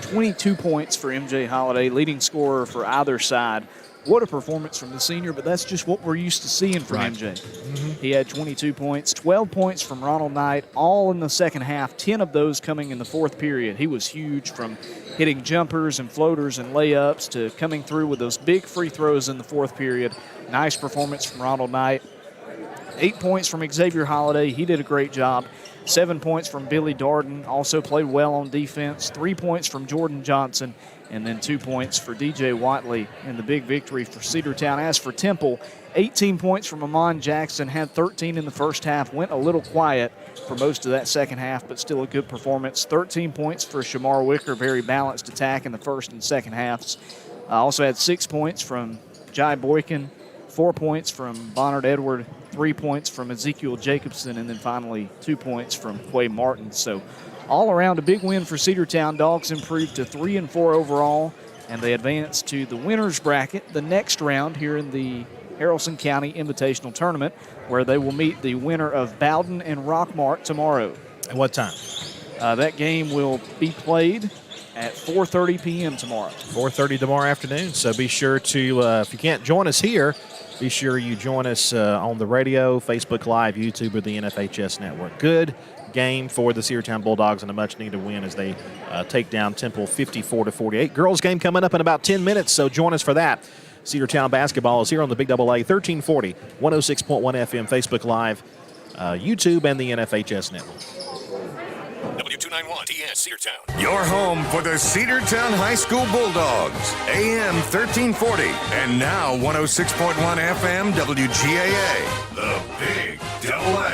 22 points for MJ Holiday, leading scorer for either side. What a performance from the senior, but that's just what we're used to seeing from MJ. He had 22 points, 12 points from Ronald Knight, all in the second half, 10 of those coming in the fourth period. He was huge, from hitting jumpers and floaters and layups to coming through with those big free throws in the fourth period. Nice performance from Ronald Knight. 8 points from Xavier Holiday. He did a great job. 7 points from Billy Darden, also played well on defense. 3 points from Jordan Johnson, and then 2 points for DJ Watley in the big victory for Cedartown. As for Temple, 18 points from Amon Jackson, had 13 in the first half, went a little quiet for most of that second half, but still a good performance. 13 points for Shamar Wicker, very balanced attack in the first and second halves. Also had 6 points from Jai Boykin, 4 points from Bonnard Edward, 3 points from Ezekiel Jacobson, and then finally 2 points from Quay Martin. So all around a big win for Cedartown. Dogs improved to 3-4 overall, and they advance to the winner's bracket, the next round here in the Haralson County Invitational Tournament, where they will meet the winner of Bowden and Rockmart tomorrow. At what time? That game will be played at 4:30 p.m. tomorrow. 4:30 tomorrow afternoon. So be sure to, if you can't join us here, be sure you join us on the radio, Facebook Live, YouTube, or the NFHS Network. Good game for the Cedartown Bulldogs and a much-needed win as they take down Temple 54-48. Girls game coming up in about 10 minutes, so join us for that. Cedartown basketball is here on the Big AA, 1340, 106.1 FM, Facebook Live, YouTube, and the NFHS Network. W291 TS Cedartown. Your home for the Cedartown High School Bulldogs. AM 1340 and now 106.1 FM WGAA. The Big AA.